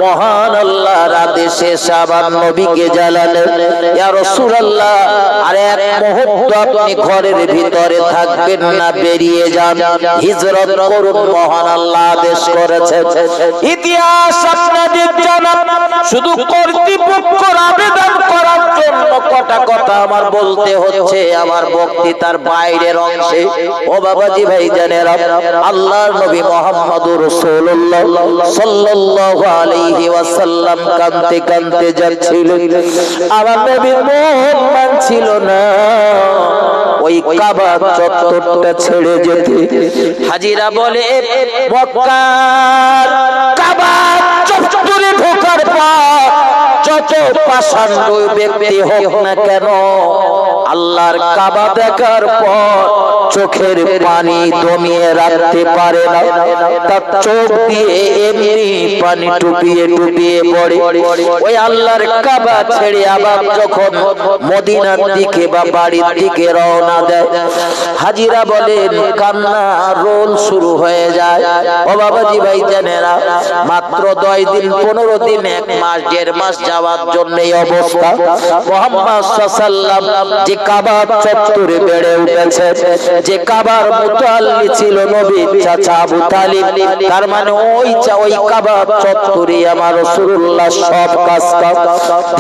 মহান আল্লাহর আদেশে আমার নবীকে জানালেন, ইয়া রাসূলুল্লাহ, আর এক মুহূর্ত আপনি ঘরের ভিতরে থাকবেন না, বেরিয়ে যান, হিজরত করুন, মহান আল্লাহ আদেশ করেছেন। ইতিহাস আপনাদের জানা, শুধু কর্তৃপক্ষের আবেদন করার জন্য কটা কথা আমার বলতে হচ্ছে আমার বক্তৃতার বাইরের অংশে। ও বাবাজি ভাই জানেরা, আল্লাহর নবী মুহাম্মদুর রাসূলুল্লাহ সাল্লাল্লাহু আলাইহি ওয়াসাল্লাম কাঁদতে কাঁদতে যাচ্ছিলেন। আমার নবীর মন মানছিল না ওই কাবা চত্বরটা ছেড়ে যেতে। হাজিরা বলে, মক্কার কাবা চত্বরে ঢোকার পর যত পাষাণ্ড ব্যক্তি হোক না কেন, আল্লাহর কাবা দেখার পর চোখের পানি দমিয়ে রাখতে পারে না, তার চোখ দিয়ে এমনি পানি টুপিয়ে টুপিয়ে পড়ে। ওই আল্লাহর কাবা ছেড়ে আবার যখন মদিনার দিকে বা বাড়ির দিকে রওনা দেয়, হাজিরা বলেন কান্না রোল শুরু হয়ে যায়। ও বাবাজি ভাই জানেরা, মাত্র 10 দিন 15 দিন 1 মাস 1.5 মাস যাওয়ার জন্য এই অবস্থা। মুহাম্মদ সাল্লাল্লাহু যে কাবা চত্বরে বেড়ে উঠেছে, যে কাবার মুতাল্লি ছিল নবীর চাচা আবু তালিব, তার মানে ওই কাবা চত্বরে আমার রাসূলুল্লাহ সব কাজ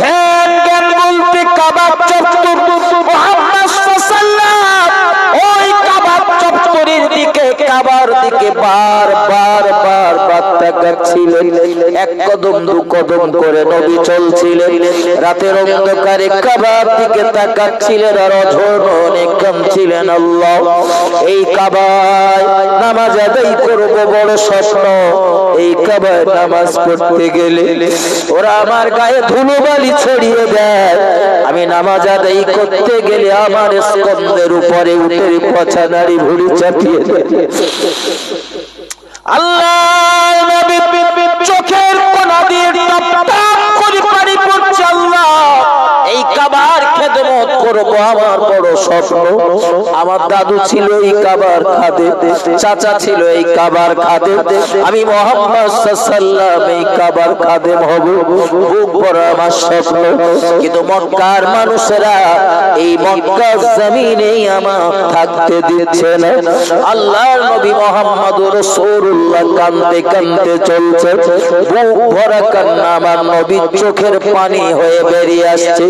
ধ্যান জ্ঞান বলতে কাবা চত্বর মুহাম্মদ সাল্লাল্লাহু ওই কাবা চত্বরের দিকে, কাবার দিকে বারবার তাকাচ্ছিলেন। 1 কদম 2 কদম করে নবী চলছিলেন, রাতের অন্ধকারে কাবার দিকে তাকাচ্ছিলেন আর অঝরনে কাঁদছিলেন। আল্লাহ, এই কাবায় নামাজ আদায় করব বড় স্বপ্ন, এই কাবায় নামাজ পড়তে গেলে ওরা আমার গায়ে ধুলোবালি ছড়িয়ে দেয়, আমি নামাজ আদায় করতে গেলে আমার স্কন্ধের উপরে উঠে পচা নাড়ি ভুড়ি চাপিয়ে দেয়। আল্লাহ নবী চোখের কোনা দিয়ে টপ টপ করে পানি পড়ছে। আল্লাহ, এই কাবার খেদমত করব আমার বড় স্বপ্ন। আমার দাদু ছিল এই কাবার খাদেম, চাচা ছিল এই কাবার খাদেম, আমি মুহাম্মদ সাল্লাল্লাহু এই কাবার খাদেম হব, বুক ভরা আমার স্বপ্ন। কিন্তু মক্কার মানুষেরা এই মক্কার জমিনে আমার থাকতে দিচ্ছে না। আল্লাহর নবী মুহাম্মদুর রাসূলুল্লাহ কাঁদতে কাঁদতে চলছে, বুক ভরা কান্না, আমার নবীর চোখের পানি হয়ে বেরিয়ে আসছে।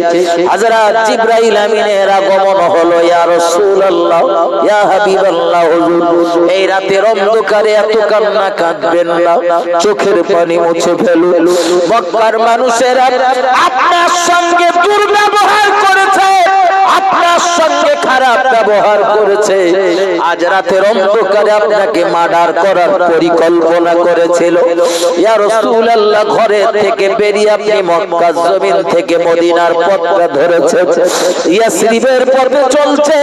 হযরত জিবরাইল আমিনের আগমন হলো, ইয়া রাসূলুল্লাহ, ইয়া হাবিবাল্লাহ, হুজুর এই রাতের অন্ধকারে এত কান্না কাঁদবেন না, চোখের পানি মুছে ফেলুন। মক্কার মানুষেরা আপনার সঙ্গে দুর্ব্যবহার করেছে, আপনার সঙ্গে খারাপ ব্যবহার করেছে, আজ রাতের অন্ধকারে আপনাকে মার্ডার করার পরিকল্পনা করেছিল। ইয়া রাসূলুল্লাহ, ঘরে থেকে বেরিয়ে আপনি মক্কার জমিন থেকে মদিনার পথটা ধরেছেন, ইয়াসরিবের পথে চলছে,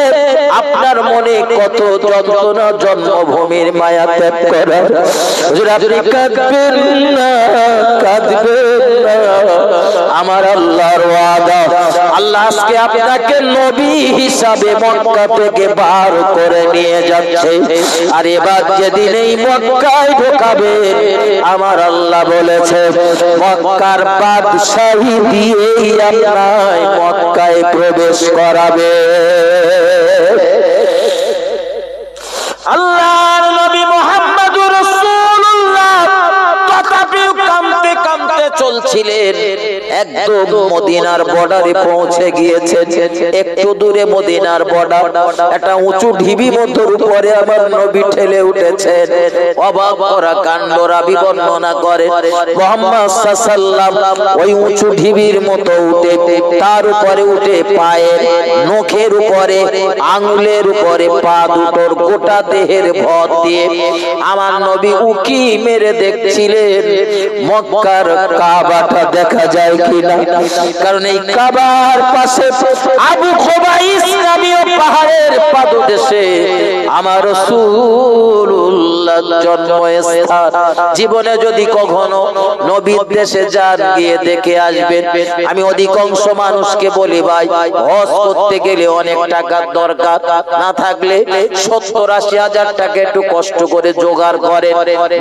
আপনার মনে কত যন্ত্রণা, জন্মভূমির মায়া ত্যাগ করার। হুজুর, আপনি কাঁদবেন না, কাঁদবেন না, আমার আল্লাহর ওয়াদা, আল্লাহ আজকে আপনাকে নবী হিসাবে মক্কা থেকে বার করে নিয়ে যাচ্ছে। আর এবার যেদিন এই মক্কায় ঢোকাবে, আমার আল্লাহ বলেছে মক্কার বাদশাহী দিয়েই আপনাকে মক্কায় প্রবেশ করাবে। আল্লাহর নবী মুহাম্মদুর রাসূলুল্লাহ তথাপি কাঁদতে কাঁদতে চলছিলেন, একদম মদিনার বর্ডারে পৌঁছে গিয়েছেন। একটু দূরে মদিনার বর্ডার, একটা উঁচু ঢিবি মতোর উপরে আমার নবী ঠেলে উঠেছেন। অবাক করা কাণ্ড রাবী বর্ণনা করে, মুহাম্মদ সাল্লাল্লাহু আলাইহি ওয়াসাল্লাম ওই উঁচু ঢিবির মতো উঠে, তার উপরে উঠে পায়ের নখের উপরে, আঙ্গুলের উপরে পা দুটোর গোটা দেহের ভর দিয়ে আমার নবী উকি মেরে দেখছিলেন মক্কার কাবাটা দেখা যায় কিনা। কারণ এই কাবার পাশে আবু কুবাইস নামীয় পাহাড়ের পাদদেশে আমার রাসূলুল্লাহ জন্মস্থান। জীবনে যদি কখনো নবীর দেশে যান, গিয়ে দেখে আসবেন। আমি অধিকাংশ মানুষকে বলি, ভাই হজ করতে গেলে অনেক টাকার দরকার, না থাকলে 70-80 হাজার টাকা একটু কষ্ট করে জোগাড় করেন,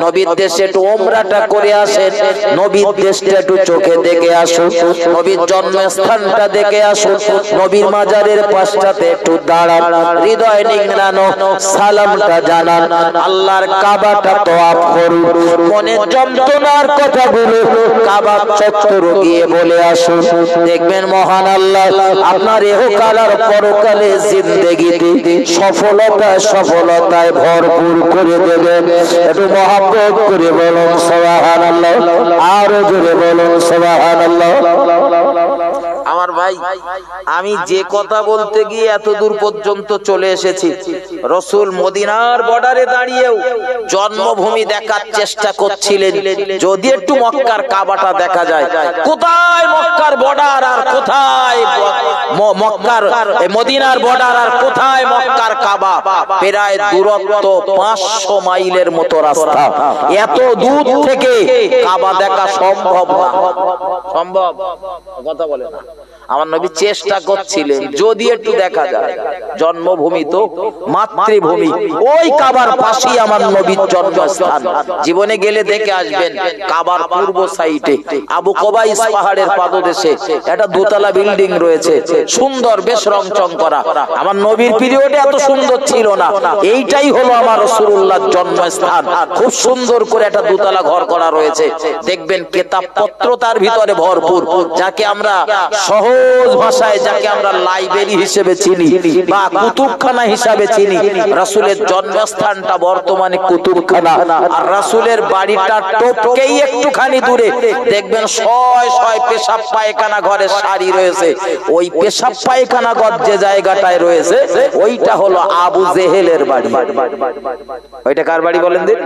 নবীর দেশে একটু ওমরাটা করে আসেন, নবীর দেশটা একটু চোখে দেখে আসুন, নবীর জন্মস্থানটা দেখে আসুন, নবীর মাজারের পাশটাতে একটু দাঁড়ান, হৃদয় নিংড়ানো সালামটা জানান, আল্লাহর কাবাটা তওয়াফ করুন, মনের যন্ত্রণার কথাগুলো কাবা চত্বরে গিয়ে বলে আসুন। দেখবেন মহান আল্লাহ আপনার ইহকাল আর পরকালে জিন্দেগিতে সফলতায় ভরপুর করে দেবেন। একটু মহব্বত করে বলুন সুবহানাল্লাহ, আরো জোরে বলুন সুবহানাল্লাহ। আমার ভাই, আমি যে কথা বলতে গিয়ে এত দূর পর্যন্ত চলে এসেছি, রাসূল মদিনার বর্ডারে দাঁড়িয়েও জন্মভূমি দেখার চেষ্টা করছিলেন, যদি একটু মক্কার কাবাটা দেখা যায়। কোথায় মক্কার বর্ডার আর কোথায় মক্কার মদিনার বর্ডার আর কোথায় মক্কার কাবা? প্রায় দূরত্ব 500 মাইলের মতো রাস্তা। এত দূর থেকে কাবা দেখা সম্ভব না, সম্ভব কথা বলে না। আমার নবী চেষ্টা করছিলেন যদি একটু দেখা যায়। জন্মভূমি তো মাতৃভূমি, ওই কাবার পাশেই আমার নবীর জন্মস্থান। জীবনে গেলে দেখে আসবেন, কাবার পূর্ব সাইডে আবু কুবাইস পাহাড়ের পাদদেশে একটা দোতলা বিল্ডিং রয়েছে, সুন্দর, বেশ রংচং করা। আমার নবীর পিরিয়ডে এত সুন্দর ছিল না, এইটাই হলো আমার রাসূলুল্লাহর জন্মস্থান। খুব সুন্দর করে একটা দোতলা ঘর করা রয়েছে, দেখবেন কিতাবপত্র তার ভিতরে ভরপুর, যাকে আমরা সহজ ভাষায়, যাকে আমরা লাইব্রেরি হিসেবে চিনি বা কুতুবখানা হিসেবে চিনি। রাসূলের জন্মস্থানটা বর্তমানে কুতুবখানা, আর রাসূলের বাড়িটা টপকেই একটুখানি দূরে দেখবেন শয় পেশাব পায়খানা ঘরের সারি রয়েছে। ওই পেশাব পায়খানা ঘর যে জায়গাটায় রয়েছে, ওইটা হলো আবু জেহেলের বাড়ি। ওইটা কার বাড়ি বলেন দিন?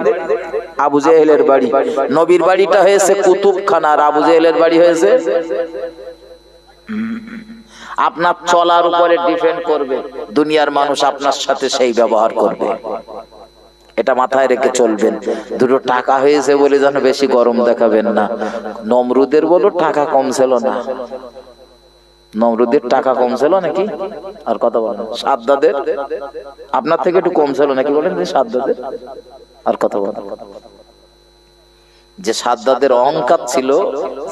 আবু জেহেলের বাড়ি। নবীর বাড়িটা হয়েছে কুতুবখানা, আর আবু জেহেলের বাড়ি হয়েছে। আপনার চলার উপরে ডিপেন্ড করবে, দুনিয়ার মানুষ আপনার সাথে সেই ব্যবহার করবে, এটা মাথায় রেখে চলবেন। দুটো টাকা হয়েছে বলে যেন বেশি গরম দেখাবেন না। নমরুদের বলো টাকা কম ছিল না, নমরুদের টাকা কম ছিল নাকি? আর কথা বলেন। সাদ্দাদের আপনার থেকে একটু কম ছিল নাকি বলেন? সাদ্দাদের আর কথা বলেন। যে সাদ্দাদের অহংকার ছিল,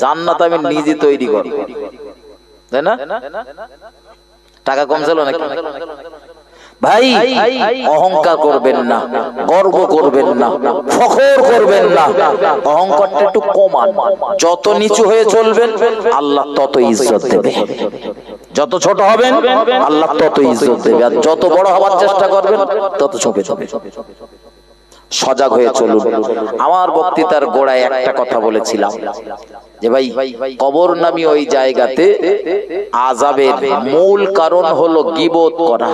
জান্নাত আমি নিজে তৈরি করব, তাই না? টাকা কম ছিল নাকি? ভাই, অহংকার করবেন না, গর্ব করবেন না, ফখর করবেন না। অহংকারটা একটু কমান। যত নিচু হয়ে চলবেন, আল্লাহ তত ইজ্জত দেবে। যত ছোট হবেন, আল্লাহ তত ইজ্জত দেবে। আর যত বড় হওয়ার চেষ্টা করবেন, তত ছোপে যাবে। সজাগ হয়ে চলুন। আমার বক্তৃতার গোড়ায় একটা কথা বলেছিলাম যে ভাই কবর নামী ওই জায়গাতে আযাবের মূল কারণ হলো গীবত করা।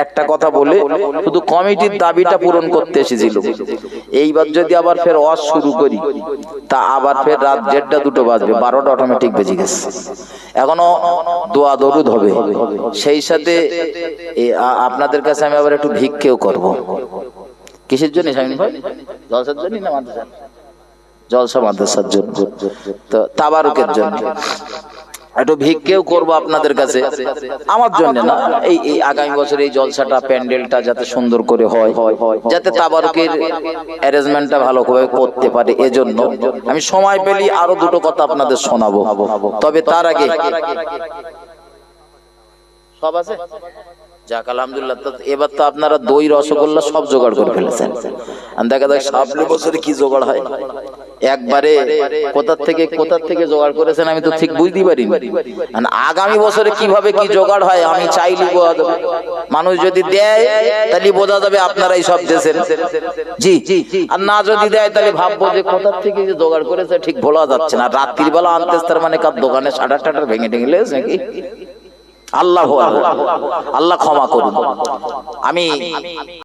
একটা কথা বলে শুধু কমিটির দাবিটা পূরণ করতে এসেছিল। এইবার যদি আবার ফের ওয়াজ শুরু করি তা আবার ফের রাত 1:30 2টো বাজবে, 12টা অটোমেটিক বেজে গেছে। এখনো দোয়া দরুদ হবে, সেই সাথে আপনাদের কাছে আমি আবার একটু ভিক্ষেও করব। কিসের জন্য শামীম ভাই? জলসার জন্য না মাদ্রাসা? জলসা মাদ্রাসার জন্য, তো তাবারুকের জন্য একটু ভিক্ষেও করবো আপনাদের কাছে, আমার জন্য না, এই আগামী বছর এই জলসাটা প্যান্ডেলটা যাতে সুন্দর করে হয়, যাতে তাবারুকের অ্যারেঞ্জমেন্টটা ভালো করে করতে পারে, এজন্য আমি সময় পেলে আরো দুটো কথা আপনাদের শোনাবো। তবে তার আগে সব আছে যাক আলহামদুলিল্লাহ। এবার তো আপনারা দই রসগোল্লা সব জোগাড় করে ফেলেছেন। দেখা যাক সামনে বছরে কি জোগাড় হয়। একবারে কোথা থেকে জোগাড় করেছেন আমি তো ঠিক বুঝতে পারিনি। আগামী বছরে কিভাবে কি জোগাড় হয় আমি চাইলে বোঝা যাবে, মানুষ যদি দেয় তাহলে বোঝা যাবে আপনারাই সব দিয়েছেন। জি, আর না যদি দেয় তাহলে ভাববো যে কোথা থেকে যে জোগাড় করেছে ঠিক বলা যাচ্ছে না। রাত্রির বেলা আনতে তার মানে কার দোকানে শাটার টাটার ভেঙে টেঙে লেগেছে নাকি? আল্লাহ ক্ষমা করুন। আমি